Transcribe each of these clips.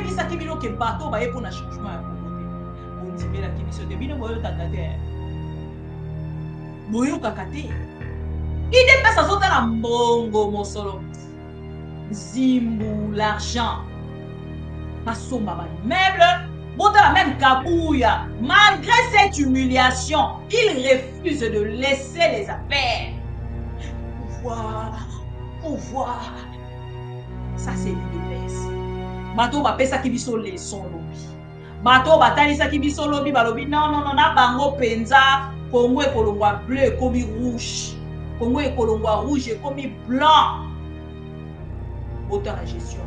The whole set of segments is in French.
yebisa ki bino ke bato ba pour na changement ya communauté on tibela ki biso de bino boyo takate boyo kakate ide pesa zota na mbongo mosolo zimbu l'argent basomba ba meuble bota la même kabouya malgré cette humiliation il refuse de laisser les affaires pouvoir ça c'est l'idée bato bapesaki biso leçon lobi bato batanisaki biso lobi balobi non na bango penza Congo ekolongwa bleu ekomi rouge Congo ekolongwa rouge ekomi blanc autant la gestion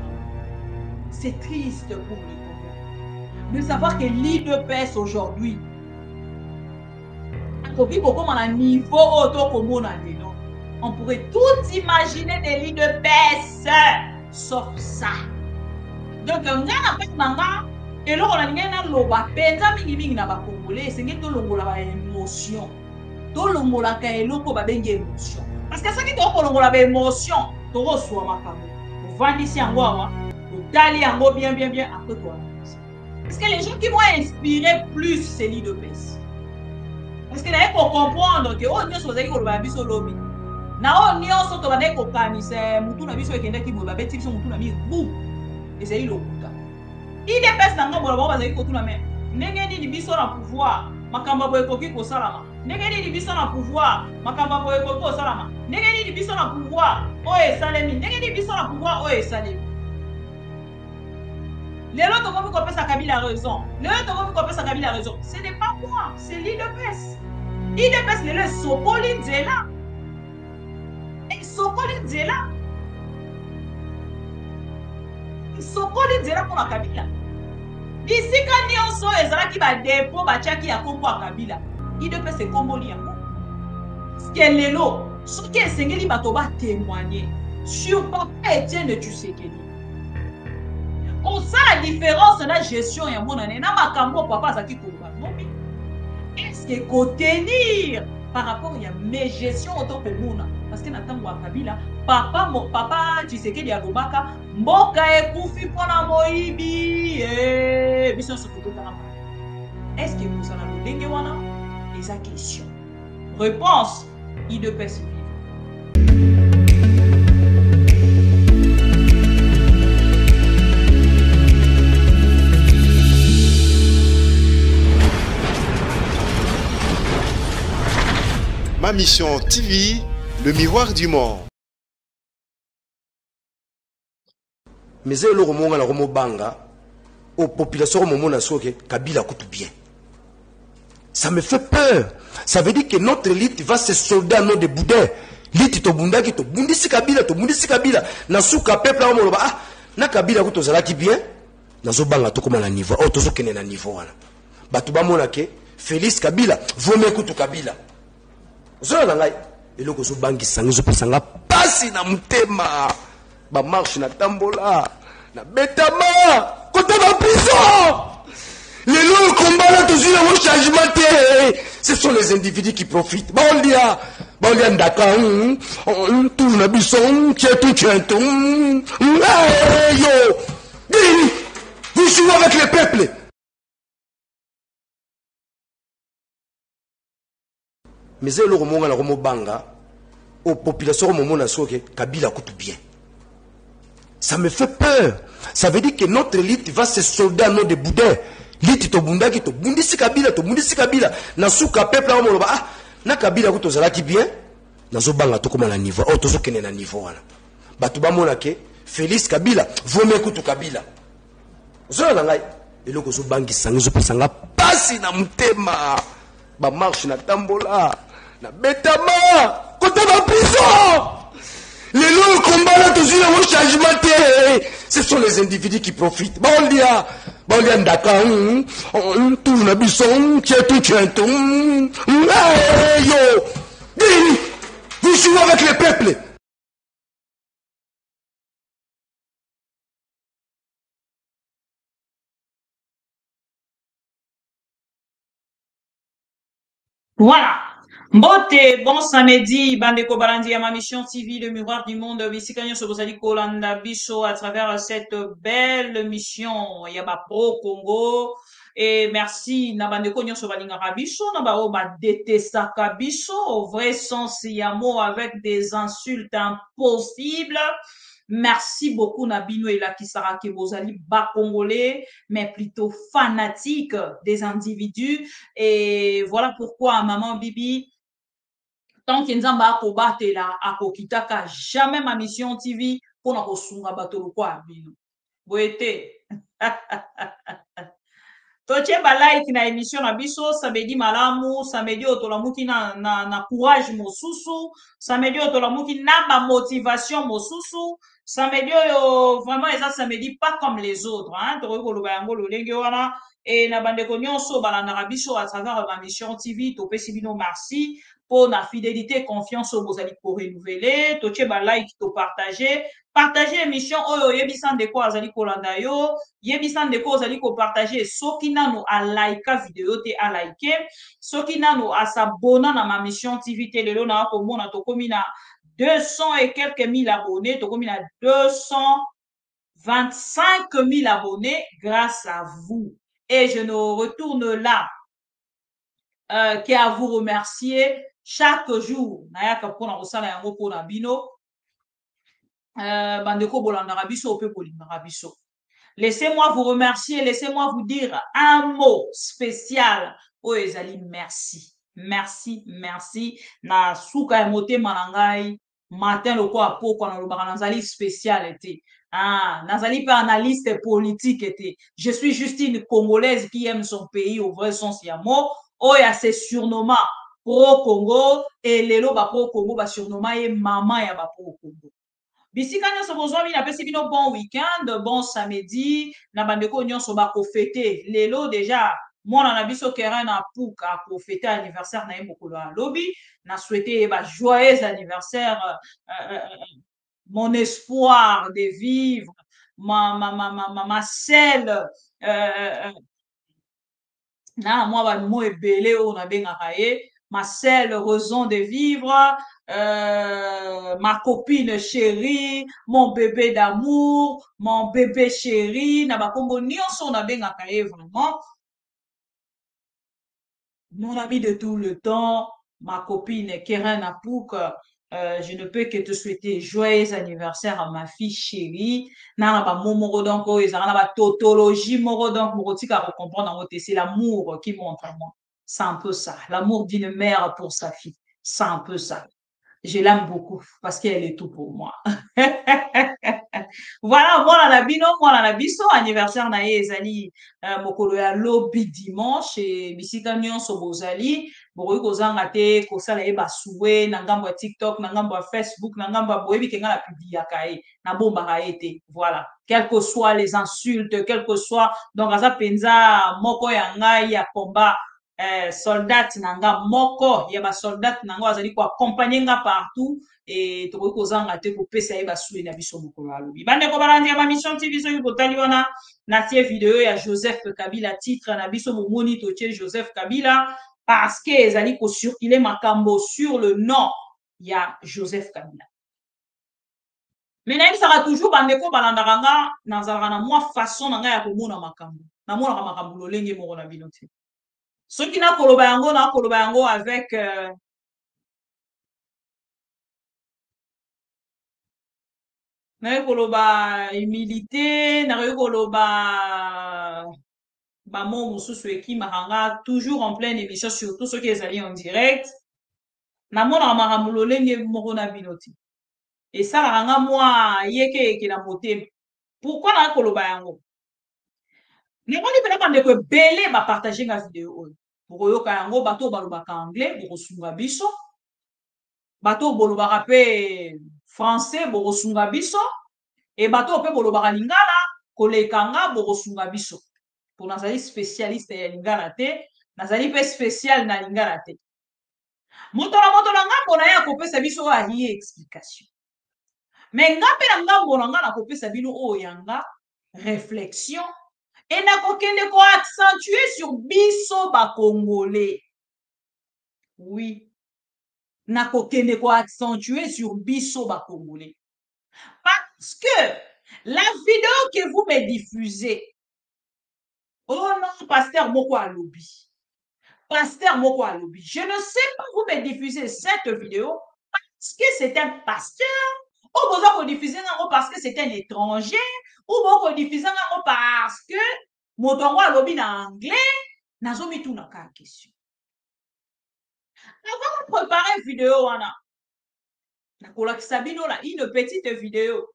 c'est triste pour le Congo de savoir que l'IDPS aujourd'hui akoki kokoma na niveau auto komona lelo on pourrait tout imaginer de l'IDPS sauf ça donc nga na pete nanga eloko na lingai na loba penza mingi na bakongolais esenge tolongola ba émotion tolongolaka eloko babengi émotion parce que soki tokolongola ba émotion tokoswa makambo ovandisi yango awa otali yango bien après toi parce que les gens qui m'ont inspiré plus c'est l'IDPS parce que naye comprendre que oyo nyonso ozali koloba biso lobi na oyo nyonso tobandaki kokanisa mutu na biso ekendaki boye babeti biso mutu na mibu ezali lokuta IDPS na ngambo bango bazali kotuna me ndenge nini biso na pouvoir makambo boye ekoki kosalama ndenge nini biso na pouvoir makambo boye ekoki kosalama ndenge nini biso na pouvoir oyo esalemi ndenge nini biso na pouvoir oyo esalemi lelo tokomi kopesa Kabila raison ce n'est pas moi c'est l'IDPS lelo esokoli nzela sokoli nzela mpona Kabila bisika nyonso ezalaki badepo batiaki ya kombo ya Kabila IDPS ekomboli yango ke lelo soki esengeli bato batémoigner sur papa Etienne Tshisekedi osala différence na gestion ya monane na makambo papa azalaki koloba nobi est-ce que kotenir par rapport ya mes gestion otokomona parce que na ntango ya Kabila papa Tshisekedi alobaka mboka ekufi mpona moyibi biso nyonso tototala est-ce que kozala lolenge wana eza question réponse IDPS Ma Mission TV, le miroir du monde. Mais c'est le roman la romo banga aux populations romona soke Kabila coûte bien. Ça me fait peur. Ça veut dire que notre élite va se solder à nos de boudin. Liti to bunda ki to bundisi Kabila na suka peuple la romo ah na Kabila coûte ozalaki bien. Na zo banga to comme na niveau. Oh to zo kene na niveau wana. Batu ba mona ke Félix Kabila vaut mieux que Kabila. Zola ngai eloko zo bangi sangi zo pesanga pasi na mutema ba marche na tambola na betama côté ba prison les lois combat là toujours le changement ce sont les individus qui profitent ba on dit ndaka tout na bison tout yo dis vous jouez avec le peuple. Mais c'est le roman la romo banga aux populations romona soke Kabila coûte bien. Ça me fait peur. Ça veut dire que notre élite va se solder à nos de boudin. Liti to bunda ki to bundisi Kabila na suka peuple la romo ah na Kabila coûte ozalaki bien. Na zo banga to comme na niveau. Oh to zo kene na niveau wana. Batu ba mona ke Félix Kabila vaut mieux que Kabila. Zola ngai eloko zo bangi sangi zo pesanga pasi na mutema ba marche na tambola na betama côté ba prison les lois combat là toujours le changement ce sont les individus qui profitent ba on dit ndaka tout na bison tout yo dis vous jouez avec le peuple. Voilà. Mbote, bon samedi, Bandeko Balandi à ma mission TV, le miroir du monde, Bisikanya Sobosali Kolanda Biso à travers cette belle mission, Yaba Pro Congo. Et merci, Nabandeko Nyoso Balinga Biso, Nabao ba détestaka Biso, au vrai sens Yamo avec des insultes impossibles. Merci beaucoup, Nabino et Lakisara Kebozali, bas congolais, mais plutôt fanatique des individus. Et voilà pourquoi, maman Bibi, tant que nzambe akobatela akokitaka jamais ma mission TV mpona kosunga bato lokwa bino boye te totie balike na émission na biso samedi malamu samedi oyo tolamuki na courage mosusu samedi oyo tolamuki na bamotivation mosusu samedi oyo vraiment eza samedi pas comme les autres hein? Tokoki koloba yango lolenge wana e na bandeko nyonso balandaka biso à travers ma mission TV topesi bino merci pour la fidélité confiance oyo bozali korenouveler totie balike topartage partage émission oyo oyebisa ndeko azali kolanda yo yebisa ndeko ozali kopartage soki nano alaika video te alaike soki nano asabona na ma mission TV te lelo na komona tokomi na 200 et quelques mille abonnés tokomi na 225 000 abonnés grâce à vous et je ne retourne là qu'à vous remercier chaque jour nayaka mpona kosala yango mpona bino bandeko bolandaka biso mpe bolingaka biso. Laissez-moi vous remercier, laissez-moi vous dire un mot spécial. Oh, ezali merci. Merci, merci. Na suka ya motema na ngai, matin loko apoko na lobaka nazali spécial été. Ah, nazali pas analyste politique été. Je suis juste une Congolaise qui aime son pays au vrai sens ya mot. Oh, ya se surnommant Pro Congo et lelo ba Pro Congo ba surnommant ye maman ya ba Pro Congo. Bisika nyonso bozwami napesi bino bon week-end bon samedi na bandeko nyonso bakofete lelo deja mwana na biso Keren na puka akofete anniversaire na ye mokolo ya lobi na souhaite ba joyeux anniversaire mon espoir de vivre ma selle na mwa bamo ebele oyo nabengaka ye ma selle raison de vivre ma copine chérie, mon bébé d'amour, mon bébé chéri, na bakombo nyonso na bengaka ye vraiment. Mon ami de tout le temps, ma copine Keren Apouk, je ne peux que te souhaiter joyeux anniversaire à ma fille chérie. Na ba momoro donc ezanga na ba tautologie moro donc morotika ko comprendre c'est l'amour qui montre à moi. C'est un peu ça, l'amour d'une mère pour sa fille. C'est un peu ça. Je l'aime beaucoup parce qu'elle est tout pour moi. Voilà, mwana na bino, mwana na biso, anniversaire na ye ezali mokolo ya lobi dimanche, et bisika nyonso bozali, bokoki kozanga te kosala ye basuwe na ngambo ya TikTok, na ngambo ya Facebook, na ngambo ya boyebi kenga na publiaka ye, na bombaka ye te. Voilà. Quelles que soient les insultes, quel que soit, donc aza penza moko ya ngai ya combat soldat nanga moko ya ba soldat nanga azali ko accompagner nga partout et tokoki kozanga te kopesa ye basuli na biso mokolo ya lobi bandeko balandi ya ba mission TV soki botali wana natie video ya Joseph Kabila titre na biso bomoni totie Joseph Kabila parce que ezali kocirculer makambo sur le nom ya Joseph Kabila mais nayebisaka toujours bandeko balandaka nga nazalaka na mwa façon na ngai ya komona makambo namonaka makambo lolenge moko na bino te soki nakoloba yango avec nakoki koloba humilité nakoki koloba bamo mosusu ekimaka nga toujours en pleine émission surtout soki ezali en direct namonaka makambo lolenge moko na bino te esalaka nga mwa yeke na motema pourquoi nakoki koloba yango namoni mpena bandeko ebele bapartage nga video oyo bokoyoka yango bato oyo balobaka anglais bokosunga biso bato oyo bolobaka mpe français bokosunga biso e bato oyo mpe bolobaka lingala koleka nga bokosunga biso mpo nazali spécialiste ya lingala te nazali mpe spécial na lingala te moto na ngambo na ye akopesa biso oyo alie explication me nga mpe na ngambo na nga nakopesa bino oyo yanga réflexion et nakokende koaccentue sur biso bacongolais oui na kokende ko accentuer sur biso ba Congolais. Parce que la vidéo que vous me diffusez, oh non, pasteur Moko a lobby. Pasteur Moko a lobby. Je ne sais pas vous me diffuser cette vidéo parce que c'est un pasteur, ou vous diffusez parce que c'est un étranger, ou vous diffusez parce que motongo a lobby en anglais, nazomi tout na ka question. Avant de préparer une vidéo, nakolakisa bino la une petite vidéo.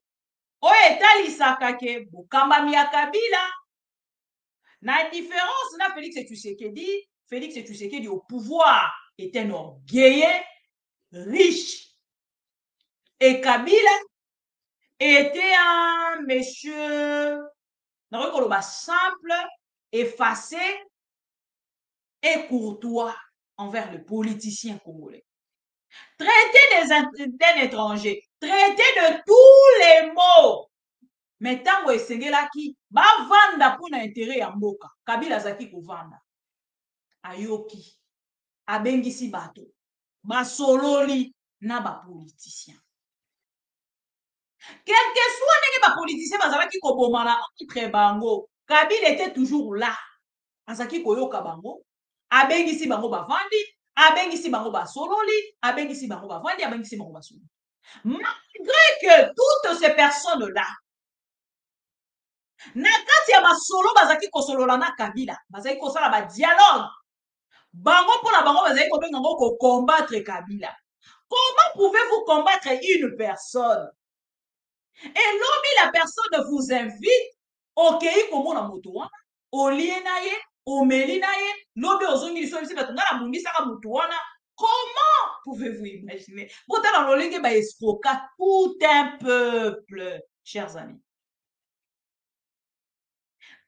Oyo etalisaka ke bokambami ya Kabila. Na différence na Félix Tshisekedi au pouvoir est un orgueilleux, riche. Et Kabila était un monsieur simple, effacé et courtois envers le politicien congolais. Traité d'un étranger, traité de tous les mots. Mais tango esengelaki bavanda mpona intérêt ya mboka, Kabila azaki kovanda, ayoki abengisi bato basololi na bapoliticien. Quel que soit ndenge bapoliticien bazalaki kobomana entre bango, Kabila était toujours là, azaki koyoka bango, abengisi bango bavandi, abengisi bango basololi, abengisi bango bavandi, abengisi bango basololi. Malgré que toutes ces personnes-là, na kati ya masolo bazaki kosolola na Kabila, bazaki kosala ba dialogue, bango mpona bango bazaki kobenga ngo ko combattre Kabila. Comment pouvez-vous combattre une personne? Et lobi la personne vous invite, okei komona moto wana, olie na ye, omeli na ye, lobi ozongi liso bisi bato ngana bundisaka moto wana. Comment pouvez-vous imaginer? Botala lolenge ba escroquer tout un peuple, chers amis.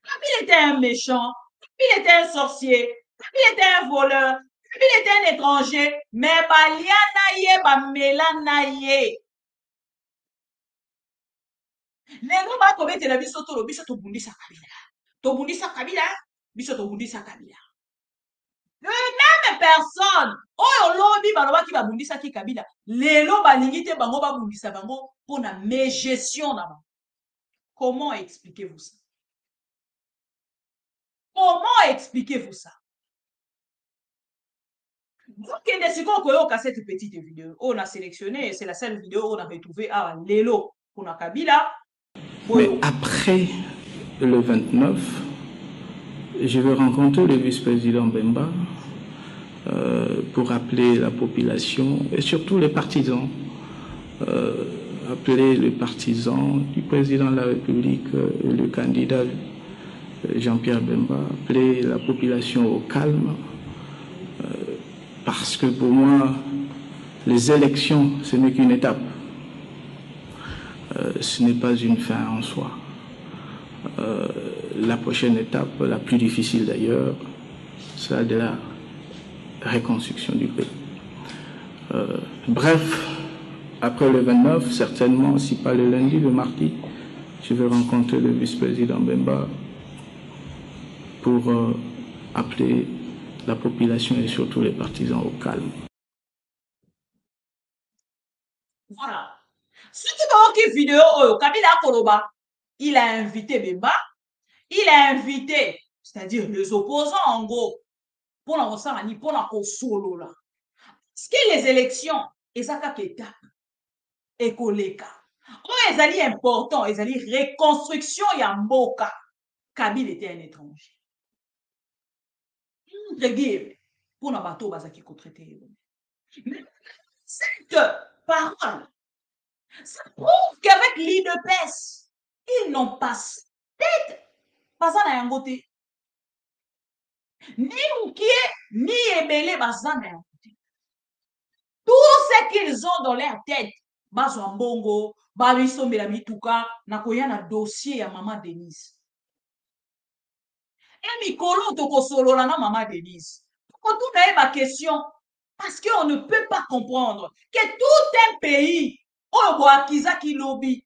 Kabila était un méchant, Kabila était un sorcier, Kabila était un voleur, Kabila était un étranger, mais balia na ye, bamela na ye. Lelo ba kobetela biso tolo biso tobundisa Kabila. Tobundisa Kabila, biso tobundisa Kabila. Le même personne, oyo lobi balobaki babundisa ki Kabila, lelo balingi te bango babundisa bango pona mégestion na bango. Comment expliquez-vous ça? Comment expliquez-vous ça? Donc, cette petite vidéo, on a sélectionné, c'est la seule vidéo on a retrouvé à Lelo pour Kabila. Mais après le 29, je vais rencontrer le vice-président Bemba pour appeler la population et surtout les partisans. Appeler les partisans du président de la République, le candidat Jean-Pierre Bemba, appeler la population au calme. Parce que pour moi, les élections, ce n'est qu'une étape. Ce n'est pas une fin en soi. La prochaine étape, la plus difficile d'ailleurs, c'est de la reconstruction du pays. Bref, après le 29, certainement, si pas le lundi, le mardi, je vais rencontrer le vice-président Bemba pour appeler la population et surtout les partisans au calme. Voilà. Ce qui est vidéo, Kabila Koloba, il a invité Bemba, il a invité, c'est-à-dire les opposants en gros, pour la Rosani, pour la Kosolo là. Ce qui est les élections, et ça qu'a étape, et koleka. Oh, ils allaient important, ils allaient reconstruction Yamboka. Kabila était un étranger. Pour la bateau bazaki ko traité. Cette parole, ça prouve qu'avec l'IDPS, ils n'ont pas tête, pas ça n'a un côté. Ni Moukié, ni Ebele, bazan n'a un côté. Tout ce qu'ils ont dans leur tête, Bazwambongo, Babiso Melamituka, Nakoya na dossier à Maman Denise. Et Mikolo Toko Solo na Maman Denise. Quand on a ma question, parce qu'on ne peut pas comprendre que tout un pays, Kizaki Lobi,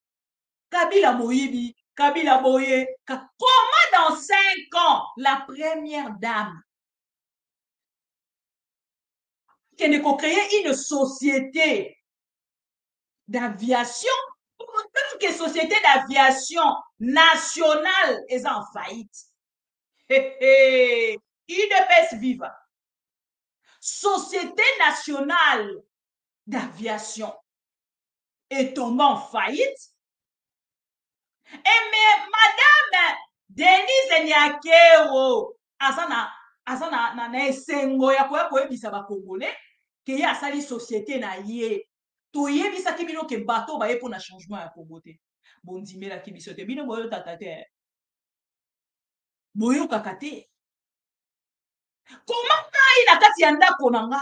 Kabila Moïbi, Kabila Boye, comment dans 5 ans, la première dame qui ne créer une société d'aviation, tant que société d'aviation nationale est en faillite. UDPS viva. Société nationale d'aviation est tombée en faillite. Et mais madame Denise Nyakero, na esengo ya koyebisa bakongolais ke ye asali société na ye toyebisaki bino ke bato baye mpona changement ya kongo te bondimelaki biso te bino boyokaka te boyokaka te koma ngai na kati ya ndako na nga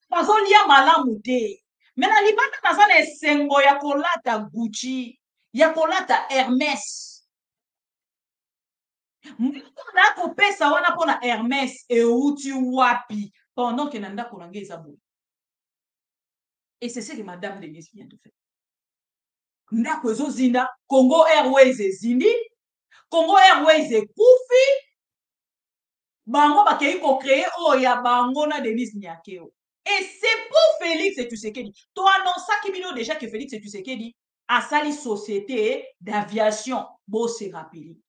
bazolia malamu te me na libanda naza na esengo ya kolata Gucci ya kolata Hermès mbiko na kopesa wana mpona Hermès euti wapi pendant que na ndako na ngai eza boye. Et c'est ce que madame Denise vient de faire. Ndako ezozinda, Congo Airways ezindi, Congo Airways ekufi, bango bakei ko créer oya bango na Denise Nyakero. Et c'est pour Félix Tshisekedi. To annonçaki bino déjà que Félix Tshisekedi a sali société d'aviation bo se rappeli.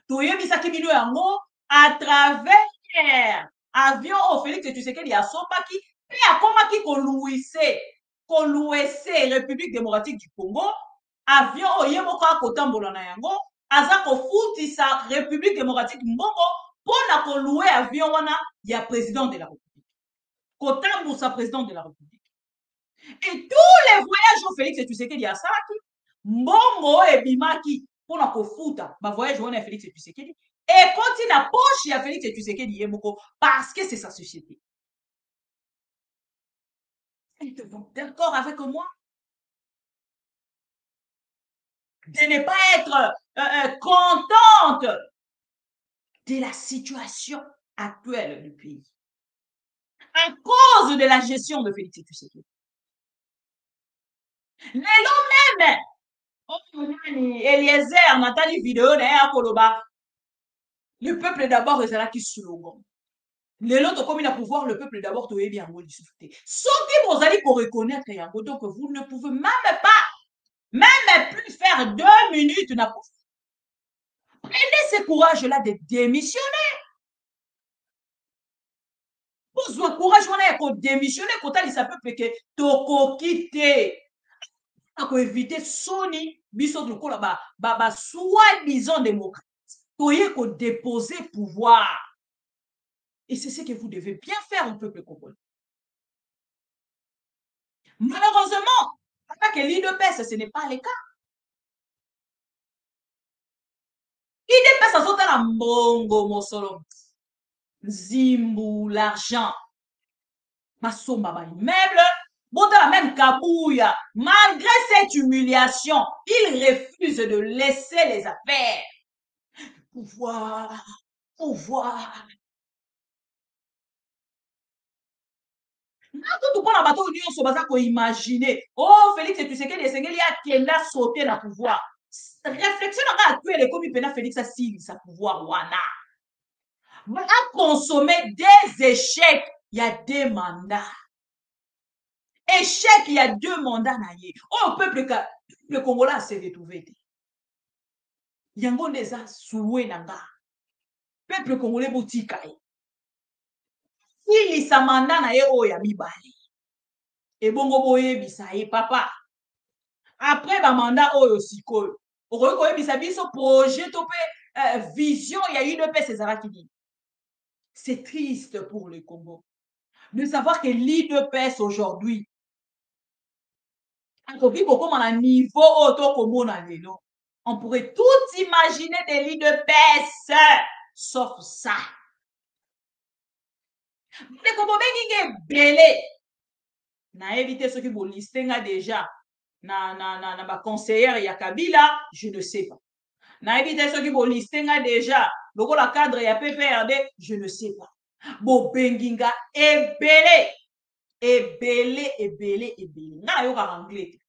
To yebisaki bino yango à travers avion au Félix Tshisekedi a sombaki et a komaki ko louise République démocratique du Congo avion oyeboko akotambola na yango aza ko futisa République démocratique mbongo pona ko louer avion wana ya président de la République kotambusa président de la République et tous les voyages au Félix Tshisekedi a salaki mbongo ebimaki pona ko futa ba voyage wana ya Félix Tshisekedi et continue à poche ya Félix Tshisekedi yemoko parce que c'est sa société. Êtes-vous d'accord avec moi? De ne pas être contente de la situation actuelle du pays à cause de la gestion de Félix Tshisekedi. Lelo même, Eliezer, Nathalie vidéo, le peuple d'abord est là qui slogan. Lelo to comme il a pouvoir, le peuple d'abord to bien en discuter. Sauf que vous allez pour reconnaître yango, donc vous ne pouvez même plus faire 2 minutes. Prenez ce courage-là de démissionner. Vous avez courage de démissionner quand il s'appelle que toko quitter. Pour éviter Sony, biso de quoi soi-disant démocrate. Toye ko déposer pouvoir. Et c'est ce que vous devez bien faire au peuple congolais. Malheureusement, avec l'IDPS, ce n'est pas le cas. IDPS a sauté la mbongo, mosolo. Zimbu, l'argent. Masomba, ba immeuble. Bota même Kabouya. Malgré cette humiliation, il refuse de laisser les affaires. Pouvoir. Tout pour la bateau union so baza ko imaginer oh Félix Tshisekedi esengeli akenda sauter na pouvoir réflexion na actuelle comme pena Félix a si sa pouvoir wana a consommer des échecs il y a 2 mandats échec il y a 2 mandats na ye oh le Congolais s'est retrouvé yango ndeza soué nanga peuple congolais botika il sa mandat na ye oya mibali et bongo boyebisa ye papa après ba mandat oyo sikoyo okoki koyebisa biso projet to pe vision ya UDPS ezalaki nini. C'est triste pour le Congo de savoir que l'UDPS aujourd'hui akoki kokoma na niveau oyo tokomona lelo on pourrait tout imaginer de l'UDPS sauf ça. Mais comme bengi belé na éviter ce qui vous listenga déjà na ba conseillère ya Kabila je ne sais pas na éviter ce qui vous listenga déjà loko la cadre ya PPRD je ne sais pas bo benginga ebele na yo ka anglais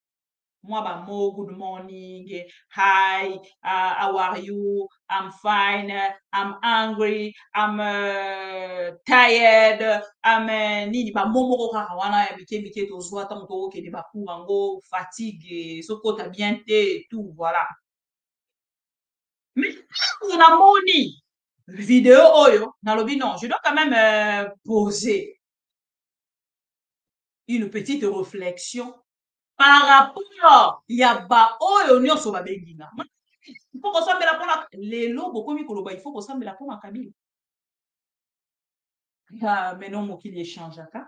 Moi, bah, good morning, hi, how are you? I'm fine, I'm hungry, I'm tired, I'm nini ba momo kaka wana ya mike to zwa tant to ke ba kurango fatigue, soko ta bien et tout, voilà. Mais on a moni vidéo oyo, nalobi non, je dois quand même poser une petite réflexion par rapport ya ba oyo nyonso babengi nga. Il faut kosambela mpona lelo bokomi koloba il faut kosambela mpona Kabila. Maintenant mokili échangeaka.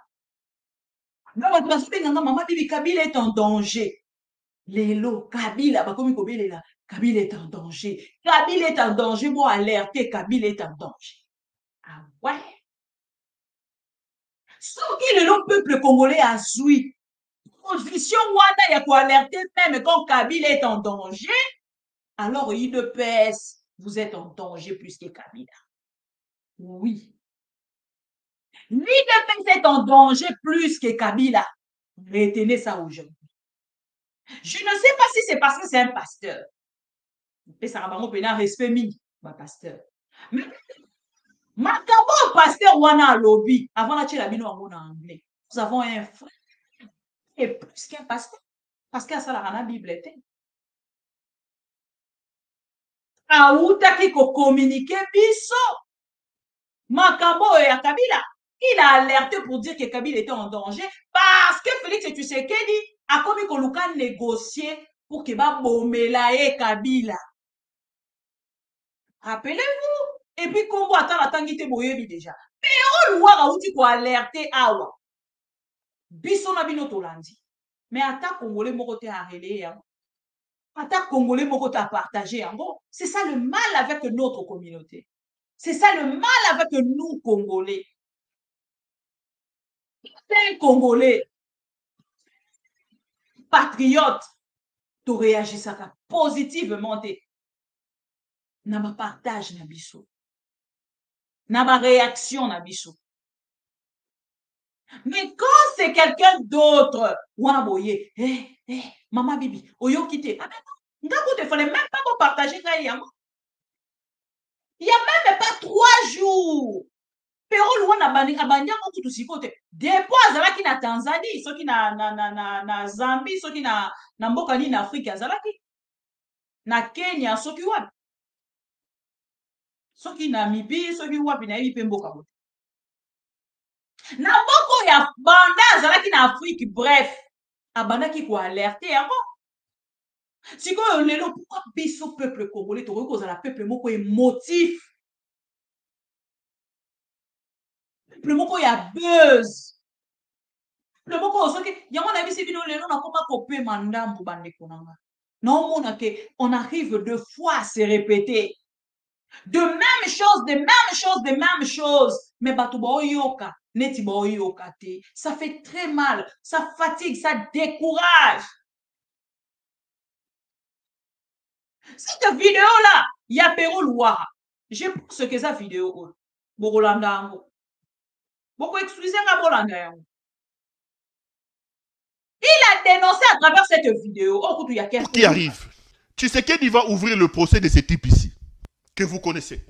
Nga bato bazobenganga mama bibi Kabila est en danger. Lelo Kabila bakomi kobelela Kabila est en danger. Kabila est en danger. Moi alerter Kabila est en danger. Ah ouais. Soki lelo peuple congolais azwi position wana ya koalerter même quand Kabila est en danger. Alors, UDPS, vous êtes en danger plus que Kabila. Oui. L'UDPS est en danger plus que Kabila. Retenez ça aujourd'hui. Je ne sais pas si c'est parce que c'est un pasteur. Et ça va me respect mini, ma pasteur. Mais, ma pasteur wana lobby, avant la tchelabino en anglais, nous avons un frère et plus qu'un pasteur. Parce qu'à ça, la Bible était. Aoutaki ko communiquer biso. Makambo ya Kabila, il a alerté pour dire que Kabila était en danger parce que Félix Tshisekedi a commis koluka négocier pour que ba bomelaye Kabila. Rappelez-vous. Et puis Kombo attend la tangite boyebi déjà. Pero Louara outi ko alerter awa. Biso na bino tolandi. Mais ata Congolais moko te a relayer. Ata Congolais moko te a partager. C'est ça le mal avec notre communauté. C'est ça le mal avec nous, Congolais. Un Congolais patriote, tu réagis ça positivement. Na ma partage na biso. Na ma réaction na biso. Mais quand c'est quelqu'un d'autre, Wanaboye, maman bibi, oyo kite. Ah ben non, il ne fallait même pas partager ça. Il n'y a même pas 3 jours. Pero Luana abanya moku tusikote. Depuis azalaki na Tanzanie, soki na Zambie, soki na mboka ni na Afrique azalaki. Na Kenya soki wapi. Soki na Namibie, soki wapi na yebi mboka bote. Na mboka ya banda azalaki na Afrique, bref, abandaki ko alerter yango. Sikoyo lelo pourquoi biso peuple congolais to ko za peuple moko émotif. Le moko ya buzz. Le moko soki yango na bisi bino lelo na koma kopé mandambu bandeko nanga. Non mona ke on arrive 2 fois à se répéter. De même chose, mais bato ba oyoka, neti ba oyoka te. Ça fait très mal, ça fatigue, ça décourage. Cette vidéo là, il y a Pero Louara. Je pense que cette vidéo Bokolanda ngo. Boko excusez nga bolanda yango. Il a dénoncé à travers cette vidéo. Oh, il y a quelqu'un qui arrive. Tu sais qu'il va ouvrir le procès de ce type ici, que vous connaissez.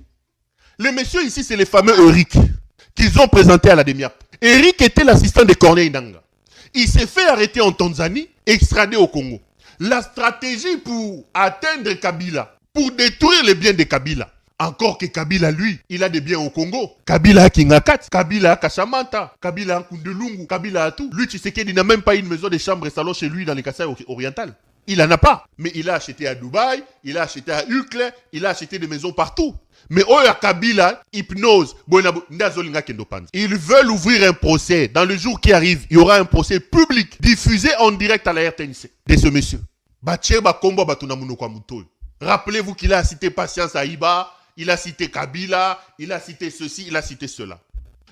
Le monsieur ici, c'est le fameux Eric, qu'ils ont présenté à la DEMIAP. Eric était l'assistant de Corneille Nangaa. Il s'est fait arrêter en Tanzanie, extradé au Congo. La stratégie pour atteindre Kabila, pour détruire les biens de Kabila, encore que Kabila, lui, il a des biens au Congo. Kabila a Kingakat, Kabila a Kashamanta, Kabila a Kundelungu, Kabila a tout. Lui, tu sais qu'il n'a même pas une maison de chambre et salon chez lui dans les Kasaï orientales. Il n'en a pas. Mais il a acheté à Dubaï, il a acheté à Uccle, il a acheté des maisons partout. Mais Oya Kabila, hypnose, ils veulent ouvrir un procès. Dans le jour qui arrive, il y aura un procès public diffusé en direct à la RTNC de ce monsieur. Rappelez-vous qu'il a cité Patience Aïba, il a cité Kabila, il a cité ceci, il a cité cela.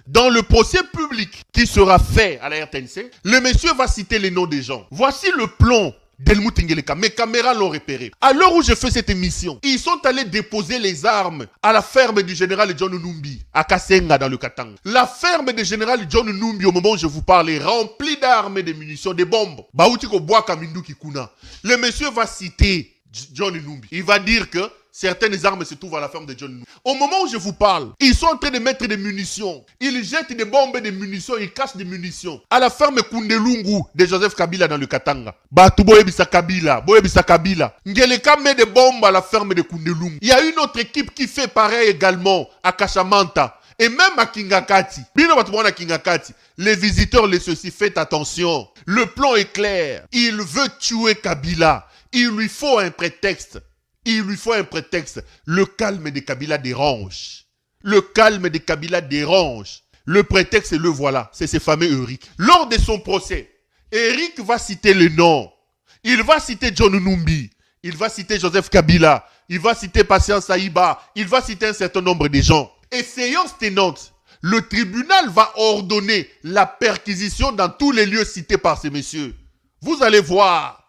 Dans le procès public qui sera fait à la RTNC, le monsieur va citer les noms des gens. Voici le plan Delmut Ngeleka. Mes caméras l'ont repéré. À l'heure où je fais cette émission, ils sont allés déposer les armes à la ferme du général John Numbi, à Kasenga dans le Katanga. La ferme du général John Numbi, au moment où je vous parle, est remplie d'armes et de munitions, de bombes. Baoutiko Boaka Mindu Kikuna. Le monsieur va citer John Numbi. Il va dire que certaines armes se trouvent à la ferme de John Numbi. Au moment où je vous parle, ils sont en train de mettre des munitions. Ils jettent des bombes et des munitions. Ils cachent des munitions. À la ferme Kundelungu de Joseph Kabila dans le Katanga. Batu Boyebisa Kabila. Boyebisa Kabila. Ngeleka met des bombes à la ferme de Kundelungu. Il y a une autre équipe qui fait pareil également à Kashamanta. Et même à Kingakati. Bino Batouana Kingakati. Les visiteurs, les ceci, faites attention. Le plan est clair. Il veut tuer Kabila. Il lui faut un prétexte. Il lui faut un prétexte. Le calme de Kabila dérange. Le calme de Kabila dérange. Le prétexte, le voilà. C'est ce fameux Eric. Lors de son procès, Eric va citer le nom. Il va citer John Numbi. Il va citer Joseph Kabila. Il va citer Patience Saïba. Il va citer un certain nombre de gens. Et séance tenante, le tribunal va ordonner la perquisition dans tous les lieux cités par ces messieurs. Vous allez voir.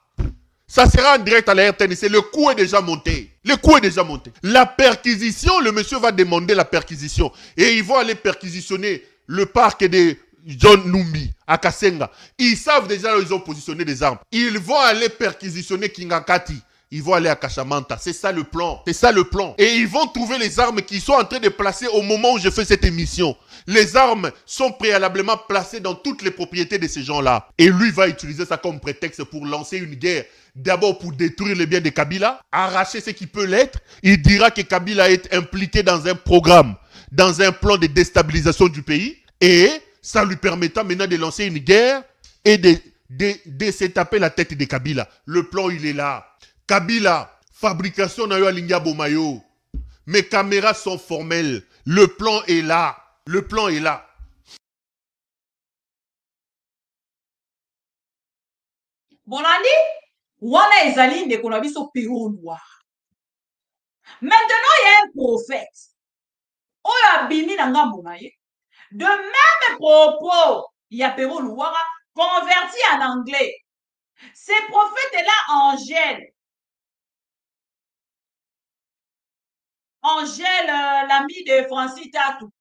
Ça sera en direct à la RTNC. Le coup est déjà monté. Le coup est déjà monté. La perquisition, le monsieur va demander la perquisition. Et ils vont aller perquisitionner le parc de John Numbi à Kasenga. Ils savent déjà où ils ont positionné des armes. Ils vont aller perquisitionner Kingakati. Ils vont aller à Kashamanta. C'est ça le plan. C'est ça le plan. Et ils vont trouver les armes qu'ils sont en train de placer au moment où je fais cette émission. Les armes sont préalablement placées dans toutes les propriétés de ces gens-là. Et lui va utiliser ça comme prétexte pour lancer une guerre. D'abord pour détruire les biens de Kabila, arracher ce qui peut l'être. Il dira que Kabila est impliqué dans un programme, dans un plan de déstabilisation du pays. Et ça lui permettra maintenant de lancer une guerre et de se taper la tête de Kabila. Le plan, il est là. Kabila, fabrication na yo alinga bomayo. Mes caméras sont formelles. Le plan est là. Le plan est là. Bonandi, wana ezali ndeko na biso Péro Noir. Maintenant, il y a un prophète. Oyo abimi na ngambo na ye. De même propos, il y a Péro Noir converti en anglais. Ce prophète-là, Angèle. Angèle, l'ami de Francis Tatou.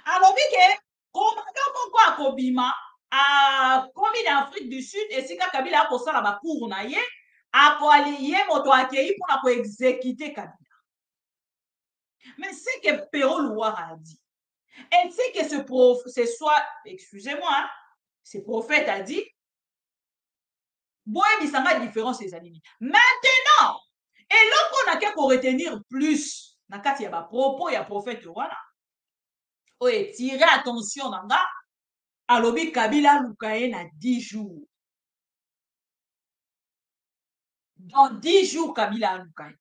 Alors, comment akobima a commis d'Afrique du Sud et si Kabila a posé la bakour na ye, a koalié moto akei pour na ko exécuter Kabila. Mais c'est que Péro Noir a dit. Et c'est que ce prophète a dit, boye bisanga différence les amis. Maintenant, et là qu'on a qu'à retenir plus, na kati ya ba propos ya prophète wana. Oye, tirez attention nanga. Alobi Kabila Lukaye na 10 jours. Dans 10 jours, Kabila Lukaye.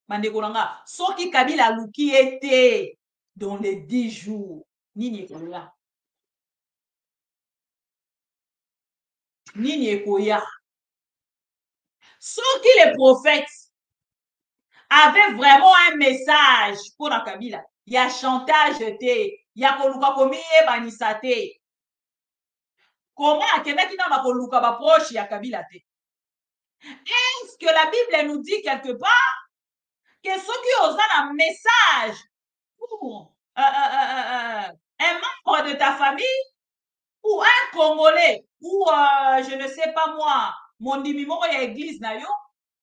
Mandeko nanga, soki Kabila Luki était dans les 10 jours. Nini ekoya. Nini ekoya. Soki les prophètes avaient vraiment un message pour la Kabila. Il y a chantage, il y a koluka komiye banisate. Comment akendaki na bakoluka ba proche ya Kabila te? Est-ce que la Bible nous dit quelque part que ceux qui osent un message pour un membre de ta famille ou un Congolais ou je ne sais pas moi, mon dimimo ya église na yo,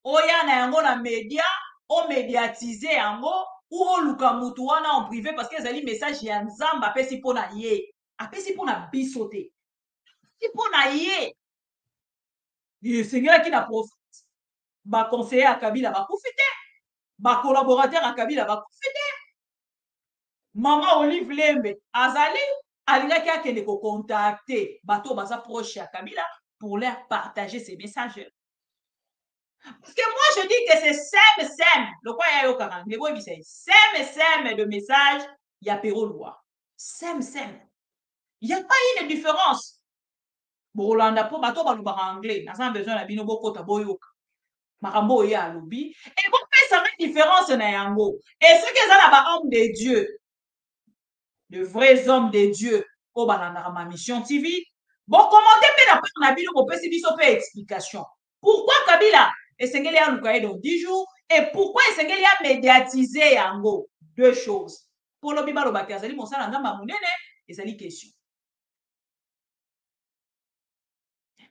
oya na yango na média, o médiatiser yango ou o luka mutu wana en privé parce que ezali message ya nzamba apesi pona ye, apesi pona bisote. Si pona ye. Le Seigneur qui n'a prophète. Ba conseiller à Kabila va profiter. Ba collaborateur à Kabila va profiter. Maman Olive Lembe, Azali, Alina qui a qu'elle est contacter, bateau basa proche à Kabila pour leur partager ces messages. Parce que moi je dis que c'est sème, le quoi il y a au Karang, les boys c'est sème de messages, il y a Péro Noir. Sème. Il n'y a pas une différence. Bolanda po bato baluba anglais, n'a besoin na bino boko taboyoka. Makambo ya lobi et bon fait ça une différence na yango. Et ceux qui sont là hommes de Dieu, de vrais hommes de Dieu, au balanda ma mission TV, Bon, commenter pe na part na bino ko pesi biso pe explication. Pourquoi Kabila esengeli ya lukaye dans 10 jours et pourquoi esengeli ya médiatiser yango? Deux choses. Pour le bima lobaki azali mosala ngamba munene ezali question.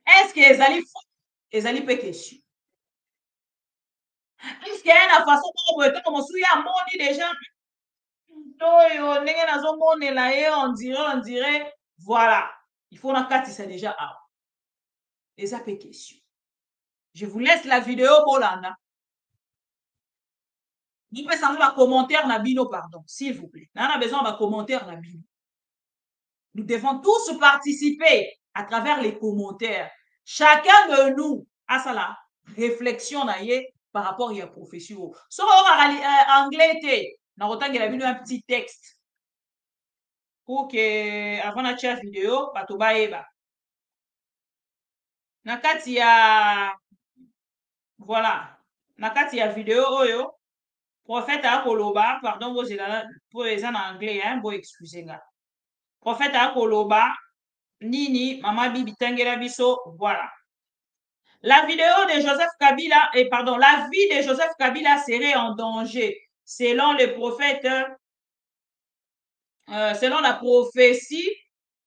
Est-ce que ezali faux? Ezali pe question. Est-ce qu'il y a une façon pour que comme souya moni déjà toyo ndenge nazomonela ye on dirait voilà. Il faut na kati c'est déjà out. Et ça fait question. Je vous laisse la vidéo Bolanda. Vous pouvez savoir ma commentaire Nabino, pardon, s'il vous plaît. On a besoin de commentaire Nabino. Nous devons tous participer à travers les commentaires. Chacun de nous a sa réflexion par rapport à la profession. Si on a anglais, on a un petit texte pour que avant la vidéo, Batobaeba. Nakati ya voilà nakati ya vidéo oyo prophète akoloba pardon vous pour les en anglais hein bon excusez-moi prophète akoloba nini mama bibi tangela biso voilà la vidéo de Joseph Kabila et pardon la vie de Joseph Kabila serait en danger selon le prophète selon la prophétie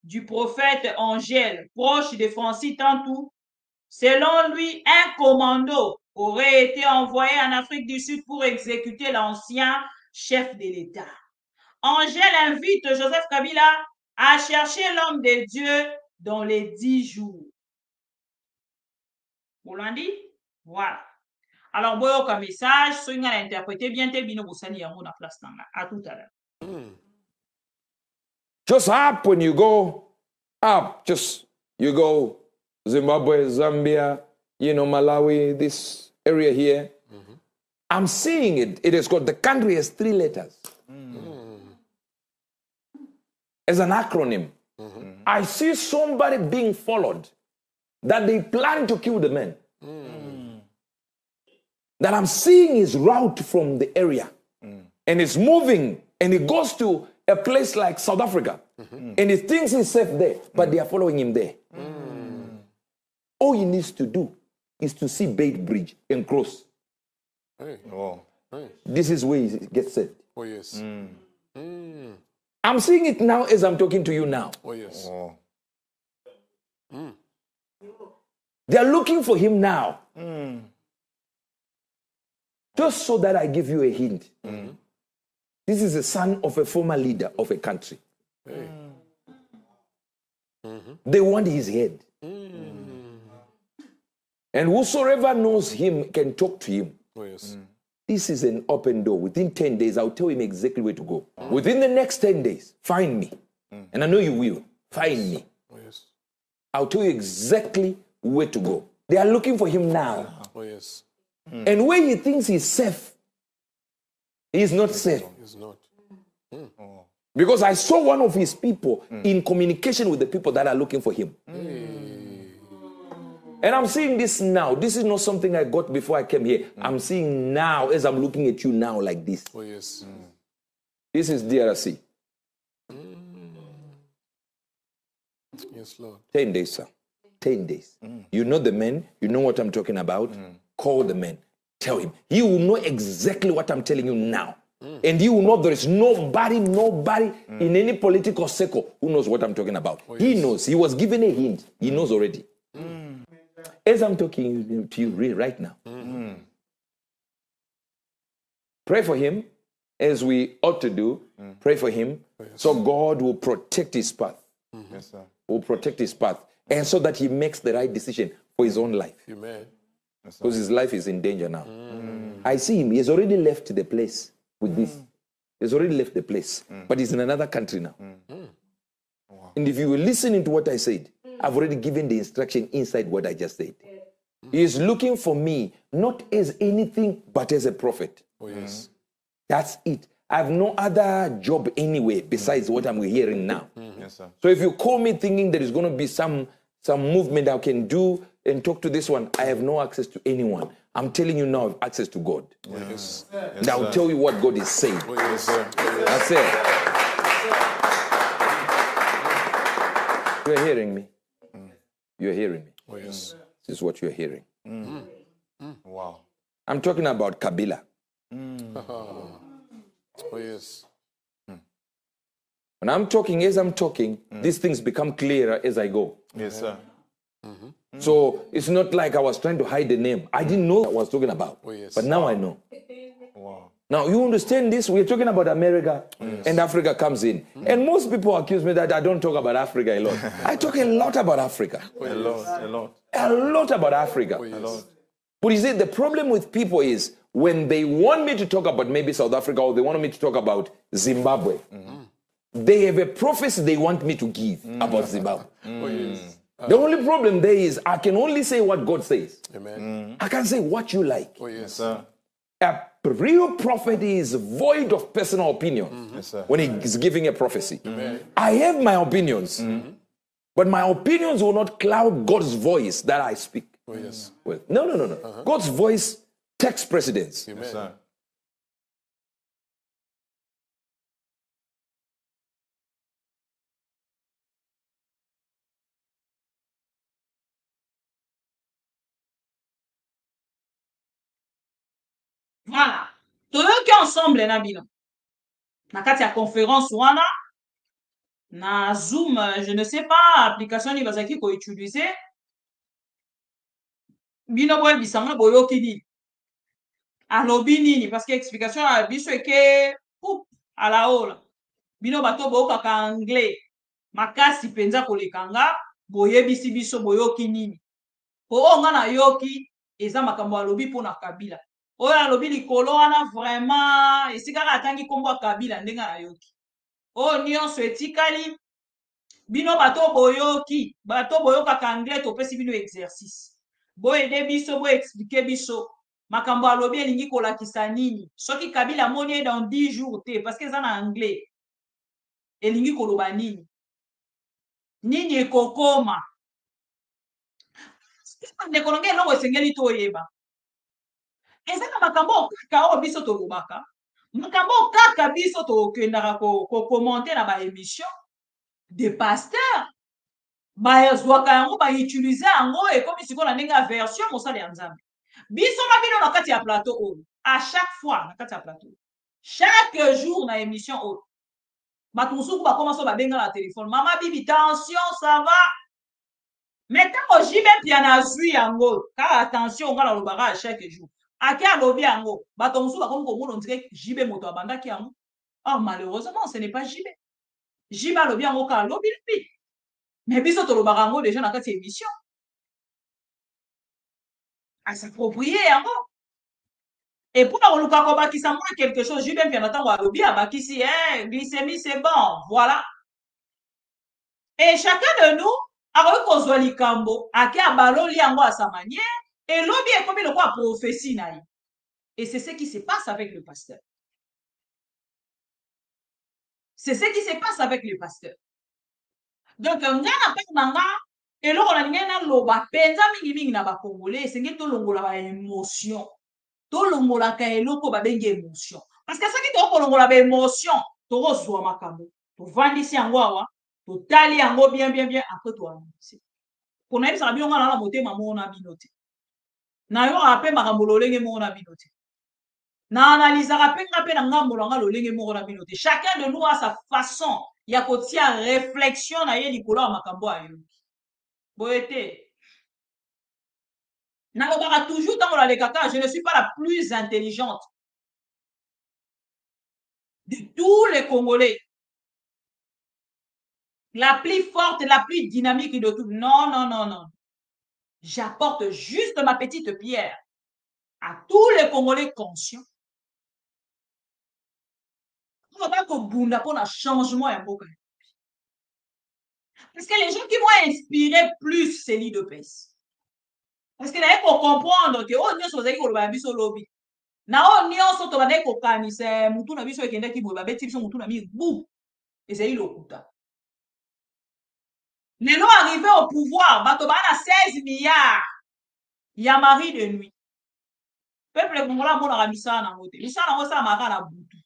du prophète Angèle proche de Francis Tantou. Selon lui, un commando aurait été envoyé en Afrique du Sud pour exécuter l'ancien chef de l'État. Angèle invite Joseph Kabila à chercher l'homme de Dieu dans les 10 jours. Vous l'avez dit? Voilà. Alors, bon, comme message, si vous avez interprété bien, vous allez à la place. À tout à l'heure. Just up when you go up, just you go Zimbabwe, Zambia, you know, Malawi, this area here. Mm-hmm. I'm seeing it. It has got, the country has 3 letters. Mm-hmm. As an acronym. Mm-hmm. I see somebody being followed that they plan to kill the man. Mm-hmm. That I'm seeing his route from the area. Mm-hmm. And it's moving and he goes to a place like South Africa. Mm-hmm. And he thinks he's safe there, but they are following him there. Mm-hmm. All he needs to do is to see Bait Bridge and cross. Hey. Oh. Hey. This is where he gets set. Oh, yes. Mm. Mm. I'm seeing it now as I'm talking to you now. Oh, yes. Oh. Mm. They are looking for him now. Mm. Just so that I give you a hint. Mm. This is the son of a former leader of a country. Hey. Mm-hmm. They want his head. Mm. And whosoever knows him can talk to him. Oh, yes. This is an open door. Within 10 days, I'll tell him exactly where to go. Within the next 10 days, find me. And I know you will. Find me. Oh, yes. I'll tell you exactly where to go. They are looking for him now. Oh, yes. And where he thinks he's safe, he's not safe. He's not. Oh. Because I saw one of his people in communication with the people that are looking for him. And I'm seeing this now. This is not something I got before I came here. I'm seeing now as I'm looking at you now like this. Oh, yes. This is DRC. Yes, Lord. 10 days, sir. 10 days. You know the man. You know what I'm talking about. Call the man. Tell him. He will know exactly what I'm telling you now. And he will know there is nobody in any political circle who knows what I'm talking about. Oh, yes. He knows. He was given a hint. He knows already. As I'm talking to you right now, pray for him as we ought to do. Pray for him so God will protect his path. Yes, sir. Will protect his path. And so that he makes the right decision for his own life. Amen. Because his life is in danger now. I see him. He has already left the place with this. He's already left the place. But he's in another country now. Wow. And if you were listening to what I said, I've already given the instruction inside what I just said. He is looking for me, not as anything, but as a prophet. Oh, yes. That's it. I have no other job anyway besides what I'm hearing now. Yes, sir. So if you call me thinking there is going to be some movement I can do and talk to this one, I have no access to anyone. I'm telling you now, I have access to God. Yes. And I'll tell you what God is saying. Oh, yes, sir. That's it. You're hearing me? You're hearing me? Oh, yes. This is what you're hearing. Wow. I'm talking about Kabila. Oh, yes. When I'm talking, as I'm talking, these things become clearer as I go. Yes, sir. So it's not like I was trying to hide the name. I didn't know what I was talking about. Oh, yes. But now I know. Wow. Now, you understand this? We're talking about America, and Africa comes in. And most people accuse me that I don't talk about Africa a lot. I talk a lot about Africa. A lot. A lot about Africa. A lot. But you see, the problem with people is when they want me to talk about maybe South Africa or they want me to talk about Zimbabwe, they have a prophecy they want me to give about Zimbabwe. Oh, yes. The only problem there is I can only say what God says. Amen. I can't say what you like. Oh, yes, sir. A real prophet is void of personal opinion Yes, sir. when he is giving a prophecy. I have my opinions, but my opinions will not cloud God's voice that I speak. Oh, yes. Well, no. God's voice takes precedence. Yes, sir. Voilà. Toyoki ensemble na bino. Na kati ya conférence wana na Zoom, je ne sais pas application ni bazaki ko utiliser. Bino boye bisanga boyoki nini. Alobi nini parce que explication à biso eke poup à la ola. Bino bato boyoka ka anglais. Makasi penza kolekanga boyebisi biso boyoki nini. Po onga na yoki eza makambo alobi pona Kabila. Oyo alobi likolo wana vraiment esika atangi kombo Kabila ndenga na yoki. Oyo nyonso etikali bino bato boyoki, bato boyoka ka anglais topesi bino exercice. Boyede biso, bo expliquer biso makambo alobi elingi kolakisa nini. Soki Kabila moni dans 10 jours te parce que eza na anglais. Elingi koloba nini. Nini ekokoma. Ndeko longe elongo esengeli toyeba. Eza na makambo kaka oyo biso tolobaka. Makambo kaka biso tokendaka ko commenter na ba émission de pasteur. Ba zwaka yango ba utiliser yango e comme siko na ndenge version mosala ya Nzambe. Biso na bino na kati ya plateau oyo. À chaque fois na kati ya plateau. Chaque jour na émission oyo. Matusuku ba commence ba benga na téléphone. Mama Bibi, tension, ça va? Mais tant que j'y même bien à zui yango, car attention, on va le barrage à chaque jour. À qui a lobby yango? Batonsu ba comme on dirait JB moto abanda ki yango. Oh, malheureusement, ce n'est pas JB. JB lobby yango car lobby. Mais biso to le barango déjà na kati émission. À s'approprier yango. Et pour la luka ko bakisa moi quelque chose, JB bien attend wa lobby abakisi, glycémie c'est bon, voilà. Et chacun de nous a reconnu likambo, a qui a baloli yango à sa manière, et lobby est comme le quoi prophétie naï. Et c'est ce qui se passe avec le pasteur. C'est ce qui se passe avec le pasteur. Donc, on a pas et là, on a rien à loba, penza mingi na ba congolais, c'est que tout longola ba émotion. Tout longola ka eloko ba bengi émotion. Parce que ça qui to longola ba émotion, to rozwa makambo. To vandisi yango awa, to tali yango bien après to annoncer. Pour na bisa bionga na motema mona binote. Na yo ape makambo lolenge mona binote. Na analysera penga pe na ngambo nga lolenge mona binote. Chacun de nous a sa façon ya kotia réflexion na ye likolo ya makambo ayo. Boete. Nalobaka toujours dans la lekaka, je ne suis pas la plus intelligente de tous les Congolais. La plus forte, la plus dynamique de tout. Non. J'apporte juste ma petite pierre à tous les Congolais conscients. On va pas bunda pour un changement et beaucoup. Parce que les gens qui vont inspirer plus, c'est l'île de paix. Parce que là, il faut comprendre que oh, nous sommes allés au Babiso lobby. Na oh, nous sommes allés au Kani, c'est Moutou na biso qui est qui boit, bête biso Moutou na mi bou. Et c'est l'île au Kuta. Les lois arrivés au pouvoir, bato bana 16 milliards. Il y a mari de nuit. Peuple congolais mon ramisa na ngote. Isa na ngosa maka na butu.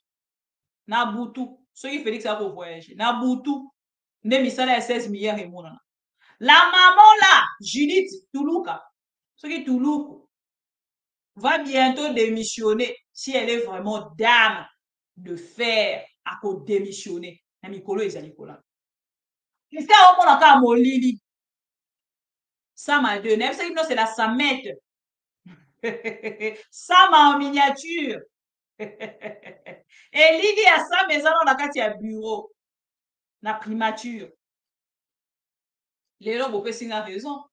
Na butu. Ceux qui Félix a pour voyager. Na butu. Ne misala 16 milliards et monana. La maman là, Judith Toulouka, ce qui Toulouka, va bientôt démissionner si elle est vraiment dame de fer à quoi démissionner. Namikolo et Nicolas. Et ça, on a encore Molili. Ça m'a donné. C'est la Samette. Ça m'a en miniature. Et Lily a sa maison dans la bureau. La primature. Les gens vont pas raison.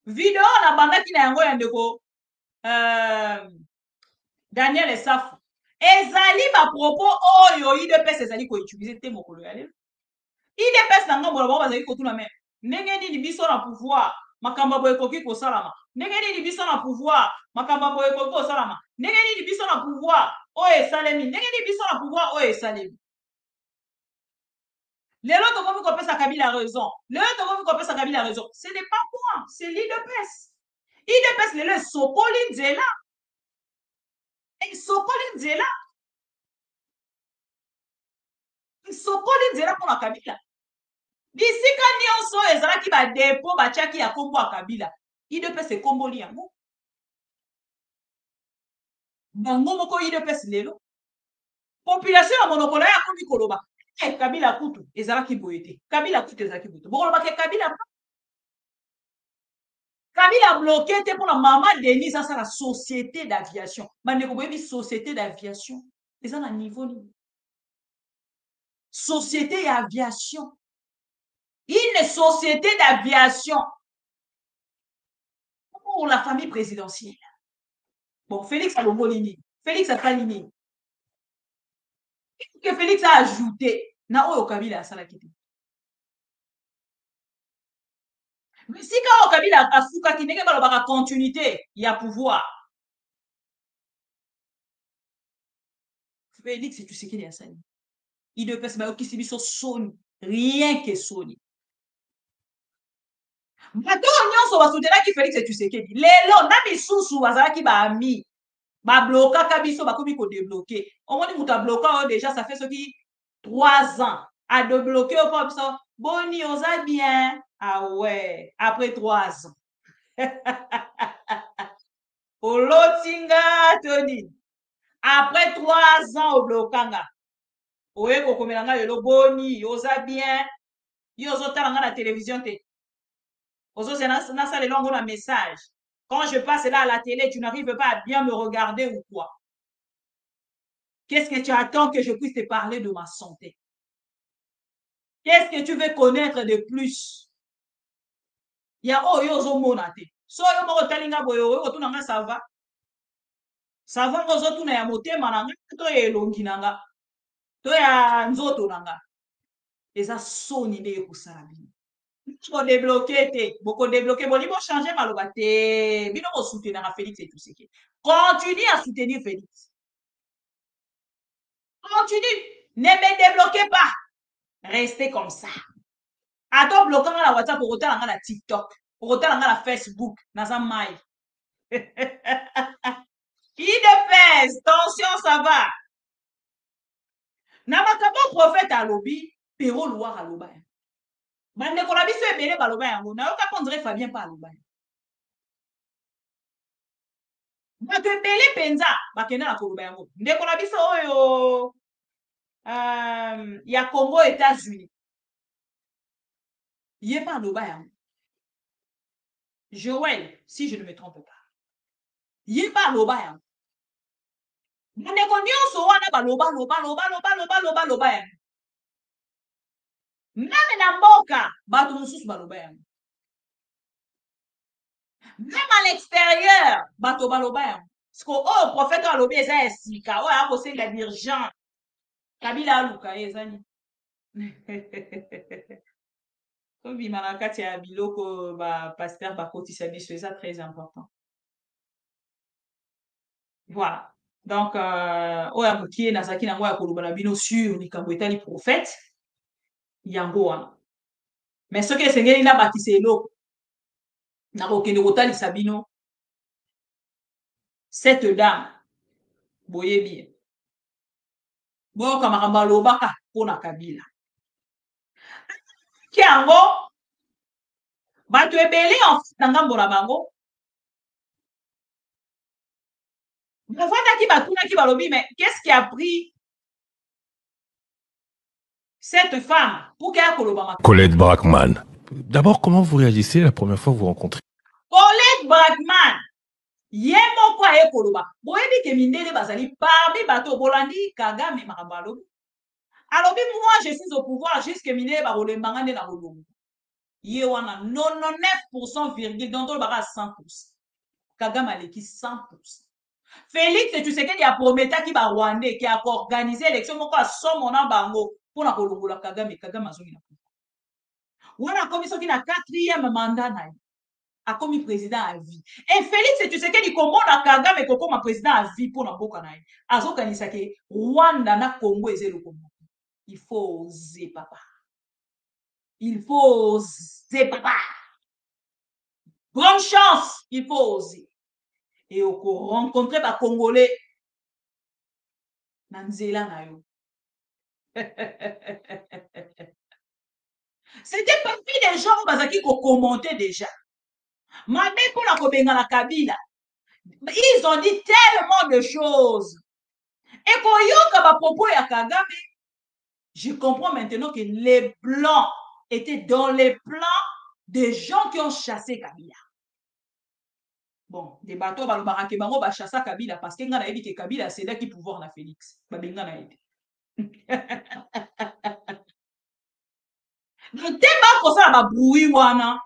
Vidéo na banda qui na yango ya ndeko Daniel Esafu. Ezali ba propos oyo IDPS ezali ko utiliser te mokolo ya lelo. IDPS na ngambo ba bazali ko tuna me. Ndenge nini biso na pouvoir makamba boye koki ko salama. Ndenge nini biso na pouvoir makamba boye koki ko salama. Ndenge nini biso na pouvoir oyo esalemi. Ndenge nini biso na pouvoir oyo esalemi. Lelo tokomi kopesa Kabila raison. Lelo tokomi kopesa Kabila raison. Ce n'est pas moi, c'est l'IDPS. IDPS lelo sokoli nzela. Sokoli nzela. Sokoli nzela pour la Kabila. Bisika nyonso ezalaki ba dépôt batiaki ya kombo ya Kabila. IDPS ekomboli yango. Bango moko IDPS lelo. Population ya monokolo ya komi koloba. Kabila kutu ezalaki boyete. Kabila kutu ezalaki boyete. Bokoloba ke Kabila bloqué pour la maman Denise ça la société d'aviation. Bande ko boyebi société d'aviation. C'est ça na niveau ni. Société d'aviation. Une société d'aviation pour la famille présidentielle. Bon, Félix a Lomolini. Félix a Kalini. Que Félix a ajouté na oyo Kabila asala kiti. Mais si quand Kabila a souka ki ndenge balobaka continuité ya pouvoir. Félix tu sais qu'il y a ça. Il ne peut pas qui sibiso Sony, rien que Sony. Bato nyonso basutenaki Félix tu sais qu'il lelo na bisusu bazalaki ba ami. Ba bloka kabiso bakomi ko débloquer. Au moins muta bloka déjà ça fait ce qui 3 ans à débloquer au pop ça. Boni oza bien. Ah ouais, après 3 ans. Olotinga Tony. Après 3 ans au blokanga. Oye kokomelanga lelo boni oza bien. Yo ozotala la télévision te. Ozo na ça le longo na message. Quand je passe là à la télé, tu n'arrives pas à bien me regarder ou quoi? Qu'est-ce que tu attends que je puisse te parler de ma santé? Qu'est-ce que tu veux connaître de plus? Il y a oh yo zo monate. So yo mo talinga boyo yo tu nanga ça va. Ça va ozo tu na ya motema nanga to elongi nanga. To ya nzoto nanga. Eza soni nde kusala. Boko débloquer te, boko débloquer, bon, ils vont changer maloba te, bino ko soutenir Félix et tout ce qui. Continue à soutenir Félix. Continue. Ne me débloquez pas. Restez comme ça. Attends, bloquant la WhatsApp pour autant la TikTok, pour autant la Facebook, dans mail. IDPS, tension, ça va. Namakabo prophète à lobby, Péro Loire à Loba. Bande ko na biso ebele baloba yango na yoka pondre Fabien pa aloba. Bato ebele penza bakende na koloba yango. Ndeko na biso oyo ya Congo États-Unis. Yé pa aloba yango. Joël, si je ne me trompe pas. Yé pa aloba yango. Ndeko nyonso wana baloba loba yango. Même na mboka, bato mosusu baloba yango. Même à l'extérieur, bato baloba yango. Parce que oh prophète alobi eza esika, oh a bossé la dirigeant. Kabila aluka ezani. Obi manakati ya biloko ba pasteur ba kotisa biso eza très important. Voilà. Donc oya mukie nazaki nango ya koloba na bino sur likambo etali prophète. Yango wana. Mais ce que sengeli na bakise eloko na kokende kotalisa bino cette dame boyebi boyoka makambo alobaka mpona Kabila Kiango, bato ebele en fait na ngambo na bango. Bavandaki batunaki balobi, mais qu'est-ce qui a pris cette femme pour qu'elle koloba? Colette Brackman. D'abord, comment vous réagissez la première fois que vous rencontrez Colette Brackman. Yemo kwa e koloba. Boyebi ke mindele bazali parmi bato bolandi Kagame makambalo. Alobi moi je suis au pouvoir jusque mindele ba bolembanga nde na bolongo. Ye wana 99% virgule donc le baka 100%. Kagame aleki 100%. Félix Tshisekedi a prometa ki ba Rwandais qui a organisé élection moko a somo na bango pour na kolongola Kagame azongi na. Wana commission qui na 4e mandat na a commis président à vie. Et Félix Tshisekedi komona Kagame kokoma président à vie pour na boka na. Azokanisa ke Rwanda na Congo ezelo komo. Il faut oser papa. Il faut oser papa. Grande chance, il faut oser. Et au rencontrer ba Congolais na nzela na yo. C'était parmi des gens bazaki ko commenter déjà. Mabe pour la kobenga la Kabila. Ils ont dit tellement de choses. Et pour yoka ba propos ya Kagame, je comprends maintenant que les blancs étaient dans les plans des gens qui ont chassé Kabila. Bon, des bateaux balobara ke bango ba chassa Kabila parce que nga na yebi ke Kabila c'est là qui pouvoir na Félix. Ba benga na yebi. Le débat comme ça ba bruit wana.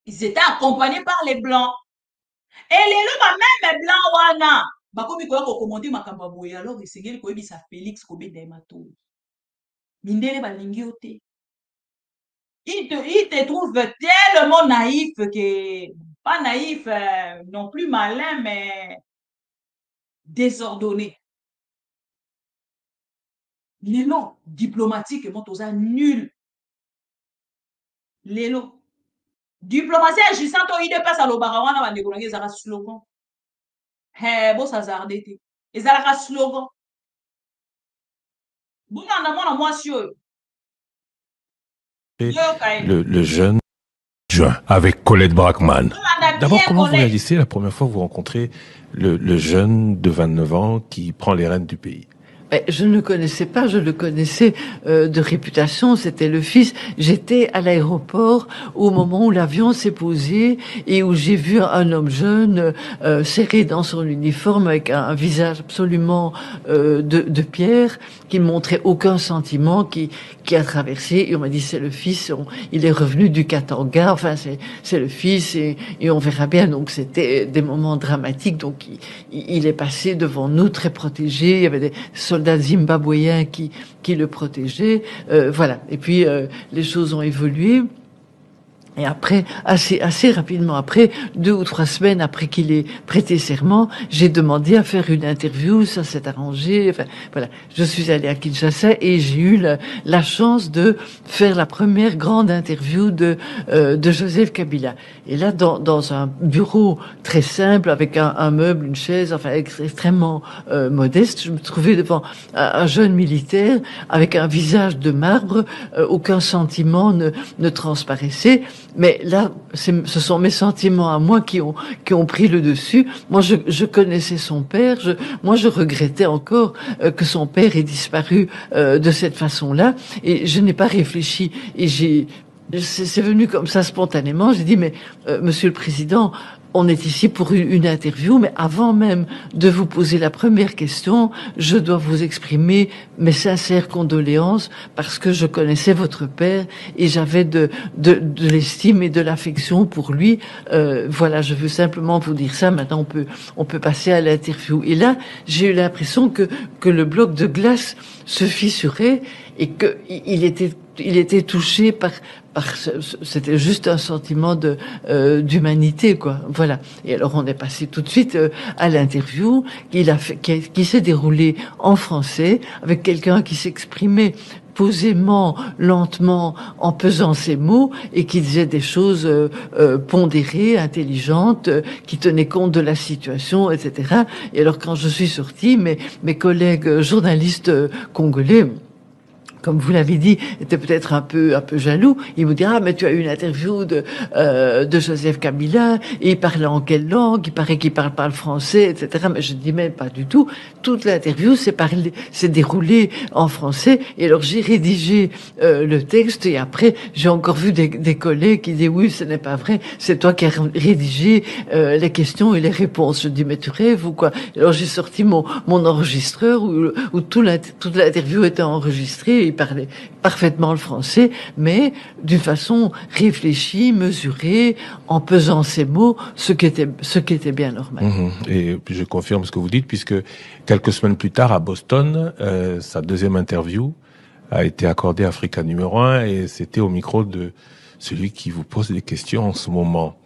Ils étaient accompagnés par les blancs. Et les lois même les blancs wana. Ba komi ko ko commenter makamba boye alors que c'est ko yebi sa Félix ko be demato. Mindele ba lingi ote. Il te trouve tellement naïf que, pas naïf, non plus malin, mais désordonné. Les noms diplomatiques, nul. Les noms. Diplomatie agissante, il dépasse à l'Obarawana, va dégonner, ils ont un slogan. Bon, ça a arrêté. Ils ont un slogan. Bon, on a mon moi sur le jeune juin avec Colette Brackman. D'abord, comment vous réagissez la première fois que vous rencontrez le jeune de 29 ans qui prend les rênes du pays? Je ne le connaissais pas, je le connaissais de réputation, c'était le fils. J'étais à l'aéroport au moment où l'avion s'est posé et où j'ai vu un homme jeune serré dans son uniforme avec un visage absolument de pierre qui ne montrait aucun sentiment, qui a traversé. Et on m'a dit c'est le fils, il est revenu du Katanga, enfin c'est le fils et on verra bien. Donc c'était des moments dramatiques. Donc il est passé devant nous très protégé. Il y avait des soldats zimbabwéens qui le protégeaient. Voilà. Et puis les choses ont évolué. Et après, assez rapidement après, 2 ou 3 semaines après qu'il ait prêté serment, j'ai demandé à faire une interview, ça s'est arrangé, enfin, voilà. Je suis allée à Kinshasa et j'ai eu la chance de faire la première grande interview de Joseph Kabila. Et là, dans un bureau très simple, avec un meuble, une chaise, enfin, extrêmement modeste, je me trouvais devant un jeune militaire avec un visage de marbre, aucun sentiment ne transparaissait. Mais là, ce sont mes sentiments à moi qui ont pris le dessus. Moi, je connaissais son père. Moi, je regrettais encore que son père ait disparu de cette façon-là. Et je n'ai pas réfléchi. Et c'est venu comme ça spontanément. J'ai dit, mais Monsieur le Président, on est ici pour une interview, mais avant même de vous poser la première question, je dois vous exprimer mes sincères condoléances parce que je connaissais votre père et j'avais de l'estime et de l'affection pour lui. Voilà, je veux simplement vous dire ça. Maintenant, on peut passer à l'interview. Et là, j'ai eu l'impression que le bloc de glace se fissurait et que il était touché par c'était juste un sentiment d'humanité, quoi. Voilà. Et alors on est passé tout de suite à l'interview qui s'est déroulée en français avec quelqu'un qui s'exprimait posément, lentement, en pesant ses mots et qui disait des choses pondérées, intelligentes, qui tenaient compte de la situation, etc. Et alors quand je suis sortie, mes collègues journalistes congolais comme vous l'avez dit, était peut-être un peu jaloux. Il vous dira, mais tu as eu une interview de Joseph Kabila, et il parlait en quelle langue? Il paraît qu'il parle pas le français, etc. Mais je dis même pas du tout. Toute l'interview s'est déroulée en français. Et alors j'ai rédigé le texte, et après j'ai encore vu des collègues qui disent oui, ce n'est pas vrai, c'est toi qui as rédigé les questions et les réponses. Je dis mais tu rêves ou quoi? Alors j'ai sorti mon enregistreur où toute l'interview était enregistrée. Il parlait parfaitement le français, mais d'une façon réfléchie, mesurée, en pesant ses mots, ce qui était bien normal. Et je confirme ce que vous dites, puisque quelques semaines plus tard, à Boston, sa deuxième interview a été accordée à Africa numéro 1, et c'était au micro de celui qui vous pose des questions en ce moment.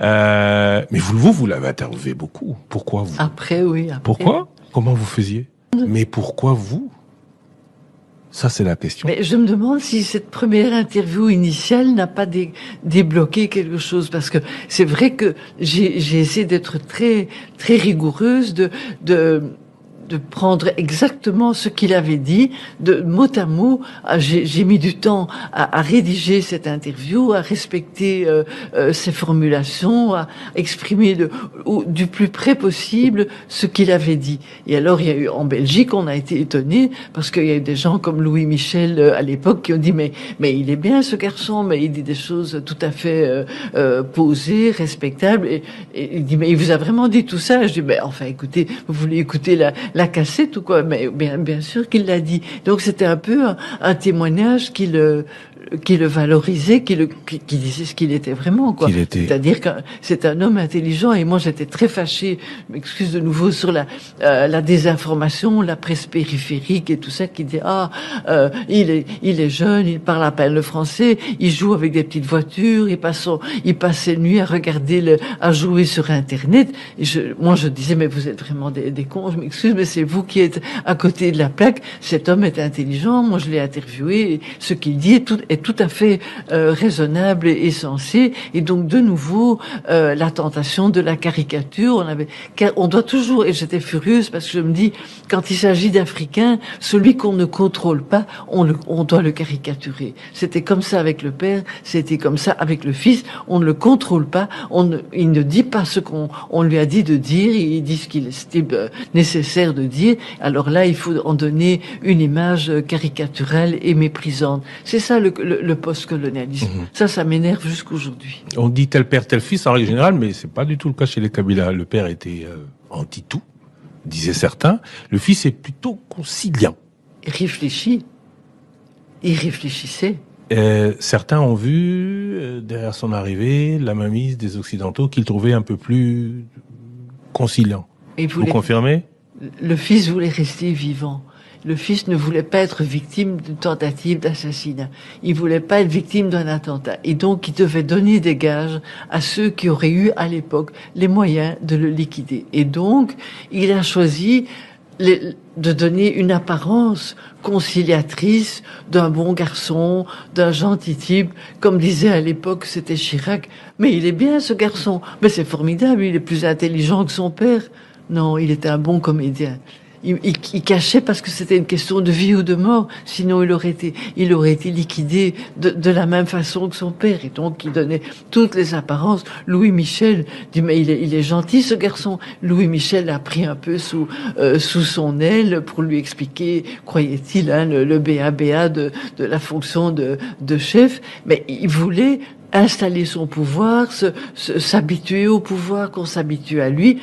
Mais vous l'avez interviewé beaucoup. Pourquoi vous? Après, oui. Après. Pourquoi? Comment vous faisiez? Mais pourquoi vous? Ça, c'est la question. Mais je me demande si cette première interview initiale n'a pas débloqué quelque chose, parce que c'est vrai que j'ai essayé d'être très très rigoureuse, de prendre exactement ce qu'il avait dit, de mot à mot. J'ai mis du temps à rédiger cette interview, à respecter ses formulations, à exprimer du plus près possible ce qu'il avait dit. Et alors, il y a eu en Belgique, on a été étonnés, parce qu'il y a eu des gens comme Louis Michel à l'époque qui ont dit mais il est bien ce garçon, mais il dit des choses tout à fait posées, respectables. Et il dit mais il vous a vraiment dit tout ça? Je dis mais enfin écoutez, vous voulez écouter la cassette ou quoi? Mais bien sûr qu'il l'a dit. Donc c'était un peu un témoignage qui le valorisait, qui disait ce qu'il était vraiment, quoi. C'est-à-dire que c'est un homme intelligent, et moi j'étais très fâchée, je m'excuse de nouveau, sur la désinformation, la presse périphérique et tout ça, qui dit il est jeune, il parle à peine le français, il joue avec des petites voitures, il passe ses nuits à regarder à jouer sur Internet. Et moi je disais mais vous êtes vraiment des cons, je m'excuse, mais c'est vous qui êtes à côté de la plaque. Cet homme est intelligent, moi je l'ai interviewé, et ce qu'il dit est tout à fait raisonnable et sensé. Et donc de nouveau la tentation de la caricature. On doit toujours, et j'étais furieuse parce que je me dis, quand il s'agit d'Africains, celui qu'on ne contrôle pas, on doit le caricaturer. C'était comme ça avec le père, c'était comme ça avec le fils. On ne le contrôle pas, il ne dit pas ce qu'on lui a dit de dire, il dit ce qu'il estime nécessaire de dire. Alors là, il faut en donner une image caricaturale et méprisante. C'est ça le post-colonialisme. Ça m'énerve jusqu'aujourd'hui. On dit tel père, tel fils en règle générale, mais c'est pas du tout le cas chez les Kabila. Le père était anti-tout, disaient certains. Le fils est plutôt conciliant. Réfléchi. Il réfléchissait. Certains ont vu, derrière son arrivée, la mainmise des Occidentaux qu'il trouvait un peu plus conciliant. Vous confirmez? Le fils voulait rester vivant. Le fils ne voulait pas être victime d'une tentative d'assassinat. Il voulait pas être victime d'un attentat. Et donc, il devait donner des gages à ceux qui auraient eu, à l'époque, les moyens de le liquider. Et donc, il a choisi de donner une apparence conciliatrice d'un bon garçon, d'un gentil type. Comme disait à l'époque, c'était Chirac. Mais il est bien, ce garçon. Mais c'est formidable, il est plus intelligent que son père. Non, il était un bon comédien. Il cachait parce que c'était une question de vie ou de mort. Sinon, il aurait été liquidé de la même façon que son père. Et donc, il donnait toutes les apparences. Louis Michel dit, mais il est gentil, ce garçon. Louis Michel l'a pris un peu sous son aile pour lui expliquer, croyait-il, le BABA de la fonction de chef. Mais il voulait installer son pouvoir, s'habituer au pouvoir, qu'on s'habitue à lui,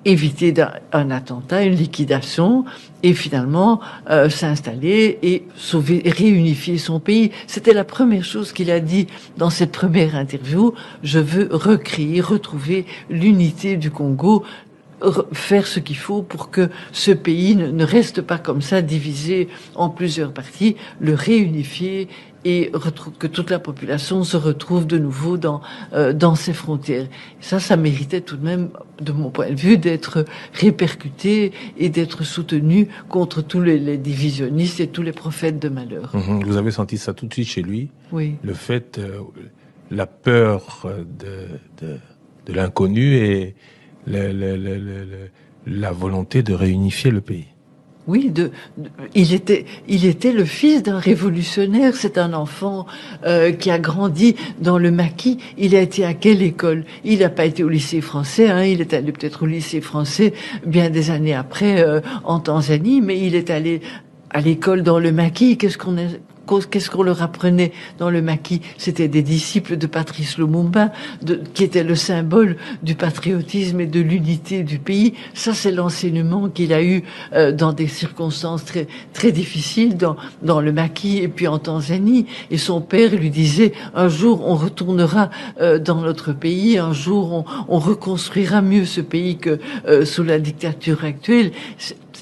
éviter un attentat, une liquidation, et finalement s'installer et sauver, réunifier son pays. C'était la première chose qu'il a dit dans cette première interview. Je veux recréer, retrouver l'unité du Congo, faire ce qu'il faut pour que ce pays ne reste pas comme ça, divisé en plusieurs parties, le réunifier et que toute la population se retrouve de nouveau dans ses frontières. Ça méritait tout de même, de mon point de vue, d'être répercuté et d'être soutenu contre tous les divisionnistes et tous les prophètes de malheur. Vous avez senti ça tout de suite chez lui? Oui. Le fait, la peur de l'inconnu et la volonté de réunifier le pays. Oui, il était le fils d'un révolutionnaire. C'est un enfant qui a grandi dans le maquis. Il a été à quelle école? Il n'a pas été au lycée français. Hein, il est allé peut-être au lycée français bien des années après en Tanzanie, mais il est allé à l'école dans le maquis. Qu'est-ce qu'on leur apprenait dans le maquis? C'était des disciples de Patrice Lumumba, qui était le symbole du patriotisme et de l'unité du pays. Ça, c'est l'enseignement qu'il a eu dans des circonstances très, très difficiles dans le maquis et puis en Tanzanie. Et son père lui disait, un jour, on retournera dans notre pays, un jour, on reconstruira mieux ce pays que sous la dictature actuelle.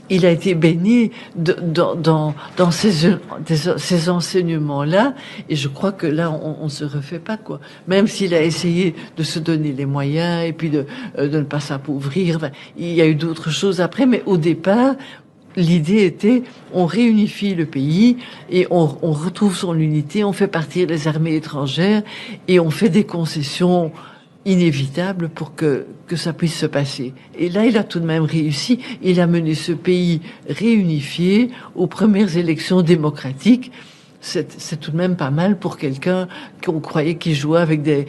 Il a été baigné dans ces enseignements-là, et je crois que là, on se refait pas, quoi. Même s'il a essayé de se donner les moyens et puis de ne pas s'appauvrir, enfin, il y a eu d'autres choses après, mais au départ, l'idée était, on réunifie le pays et on retrouve son unité, on fait partir les armées étrangères et on fait des concessions inévitable pour que ça puisse se passer. Et là, il a tout de même réussi. Il a mené ce pays réunifié aux premières élections démocratiques. C'est tout de même pas mal pour quelqu'un qu'on croyait qu'il jouait avec des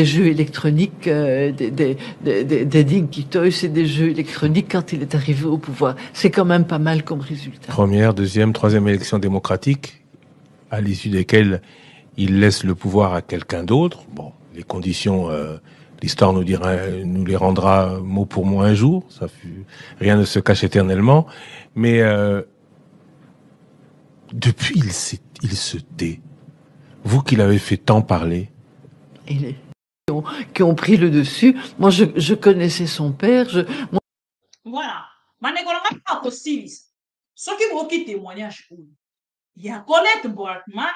jeux électroniques, des Dinky Toys et des jeux électroniques quand il est arrivé au pouvoir. C'est quand même pas mal comme résultat. Première, deuxième, troisième élection démocratique, à l'issue desquelles il laisse le pouvoir à quelqu'un d'autre. Bon, les conditions, l'histoire nous les rendra mot pour mot un jour. Rien ne se cache éternellement. Mais depuis, il se tait. Vous qui l'avez fait tant parler. Qui ont pris le dessus. Moi, je connaissais son père. Voilà. Manekolanga pas possible. Ce qui vous qui témoignage, il y a Colette Bortman.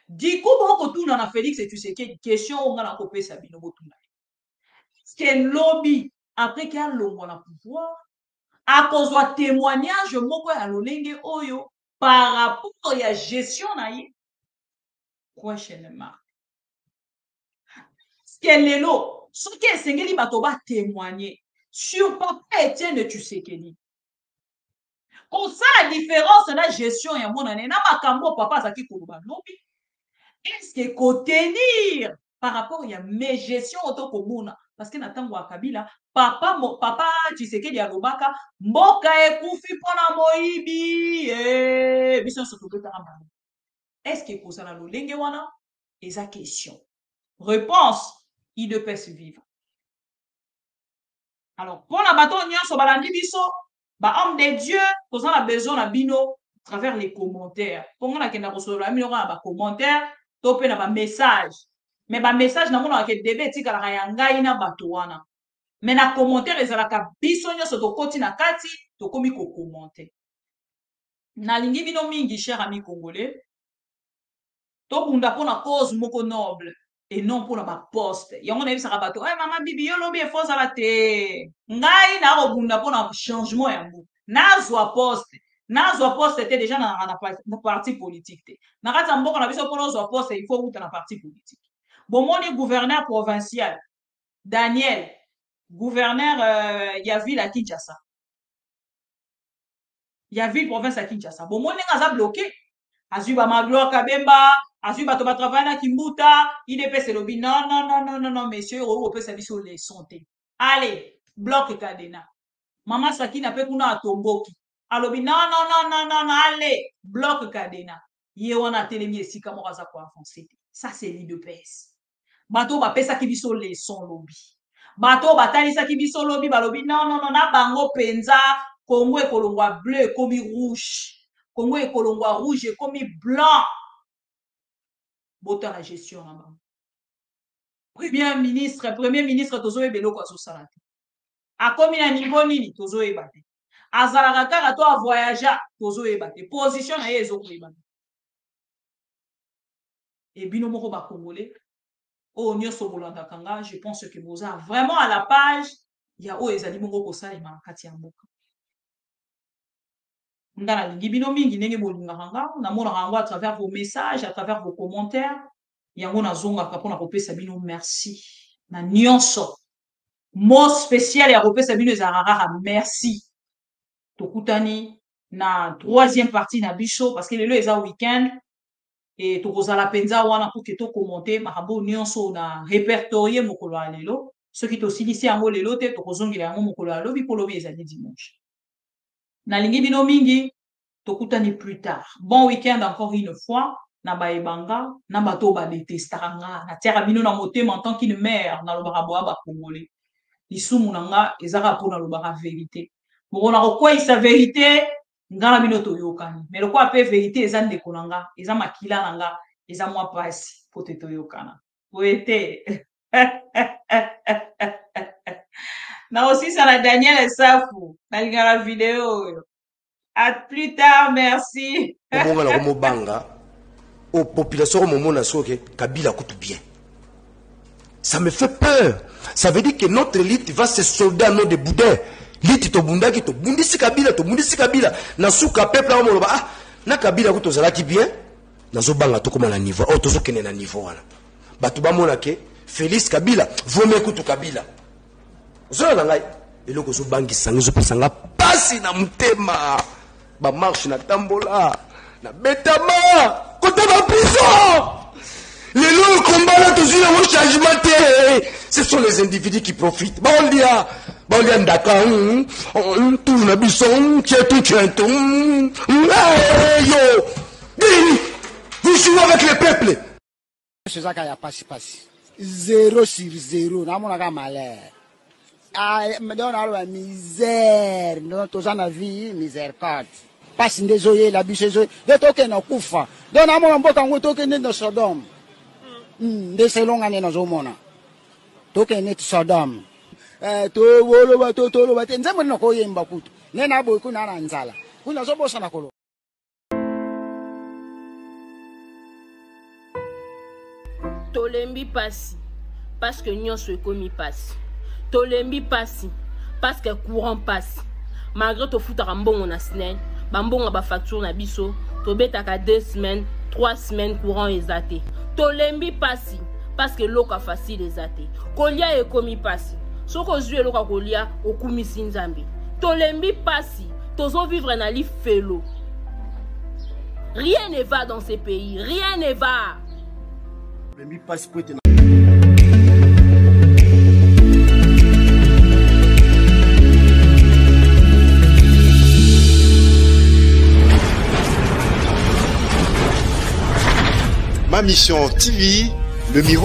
Du coup, bon, tout dans Félix et tu sais quelle question on a la copie Sabino Botuna. Quel lobby après qu'il y a l'homme à pouvoir à cause de témoignage moko ya lolenge oyo par rapport à la gestion naïe prochainement. Ce qu'elle est là, ce qui est sengeli batoba témoigner sur papa Étienne Tshisekedi. Comme ça la différence de la gestion ya mon année na makambo papa zaki koloba lobby. Est-ce que contenir par rapport à mes gestions autocommune parce que natango akabila papa Tshisekedi alobaka mboka ekufi pona moyibi biso soto betaka mbango. Est-ce que kozala lolenge wana eza question. Réponse, il ne peut se vivre. Alors pona bato nyonso balandi biso ba homme de Dieu kozala besoin na bino à travers les commentaires. Ponga na kenda kosola bino na ba commentaires topé na ba message. Mais ba message na mona ke debe tikala ya ngai na bato wana. Mais na commentaire ezalaka biso nyonso tokoti na kati tokomi ko commenter. Na lingi bino mingi cher ami congolais. Tobunda pona cause moko noble et non pona ba poste. Yango na bisaka bato, mama bibi yo lobi e force ala te. Ngai na obunda pona changement ya mbo. Nazwa poste. Nazwa poste était déjà na parti politique. Na kati mboka na biso pona nazwa poste il faut uta na parti politique. Bomoni gouverneur provincial Daniel, gouverneur ya ville à Kinshasa. Ya ville province à Kinshasa. Bomoni ngaza bloqué. Azui ba Magloire Kabemba, azui bato ba travailler na Kimbuta, IDPS lobi non messieurs, on peut servir sur les santé. Allez, bloc Kadena. Maman Sakina pe kuna atomboki. Alobi non, allez, bloc Kadena. Ye wana telemi esika mo kaza ko avancer. Ça c'est l'IDPS. Bato ba pesa ki biso leçon lobi. Bato ba talisa ki biso lobi balobi non na bango penza Congo ekolongwa bleu komi rouge. Congo ekolongwa rouge komi blanc. Bota la gestion là bas. Premier ministre tozo ebelo kwa sosalate. A komi na niveau nini tozo ebate. Azalaka kaka to a voyager tozo ebate. Position na ye ezoko ebate. Et bino moko ba congolais. Oh nyoso bolanda kanga, je pense que boza vraiment à la page, il y a o ezali moko ko salima na kati ya mboka. Ndana lingi bino mingi ndenge bolinga kanga, na mona kanga à travers vos messages, à travers vos commentaires. Yango na zonga kapona kopesa bino merci. Na nyonso. Mot spécial ya kopesa bino ezarara merci. Tokutani na troisième partie na biso parce que lelo eza week-end et tokozala penza wana pour que to commenter makambo nyonso na répertorier mokolo ya lelo soki tosilisi yango lelo te tokozongela yango mokolo ya lobi po lobi ezali dimanche nalingi bino mingi tokutani plus tard bon week-end encore une fois na baebanga na bato badetestaka nga natiaka bino na motema en tant qu'une mère nalobaka boya bakongole lisumu na nga ezaka mpo nalobaka vérité mokona kokweyisa vérité nga na bino toyokani mais lokola mpe vérité eza ndeko na nga eza makila na nga eza mwa pasi mpo te toyokana boye te naosisa na Daniel Safu nalingaka video oyo à plus tard merci omongana komobanga o population momona soke Kabila kutu bien ça me fait peur ça veut dire que notre élite va se solder à nos de boudin liti to bundaki to bundisi Kabila na suka peuple na moloba ah na Kabila kuto zalaki bien nazo banga to koma na niveau oh tozo kene na niveau wana batu ba mona ke Félix Kabila vome kutu Kabila zo na ngai eloko zo bangi sangi zo pesanga pasi na mutema ba marche na tambola na betama kota ba prison les lots combat là tous le changement ce sont les individus qui profitent bon dia ndaka tout na bison qui est tout yo vous jouez avec le peuple c'est ça qu'il y a pas 0 sur 0 na mona ka malheur me donne la misère non tous en a vie miséricorde passe désolé la biche de token na kufa donc na mona mboka ngo token na Sodome ndese longa ne nazomona token net Sodome to wolo to ba te nzembo no ko yemba kutu nena boy kuna na nzala kuna zo bosa na kolo tolembi pasi parce que nyonso ekomi pasi tolembi pasi parce que courant passe malgré to futaka mbongo na SNEL bambongo ba facture na biso to betaka 2 semaines 3 semaines courant ezate tolembi pasi parce que loka facile ezate kolia ekomi pasi soko zue loka kolia okumisi nzambe tolembi pasi tozo vivre na li felo rien ne va dans ces pays rien ne va tolembi pasi pour être Ma Mission TV, le miroir.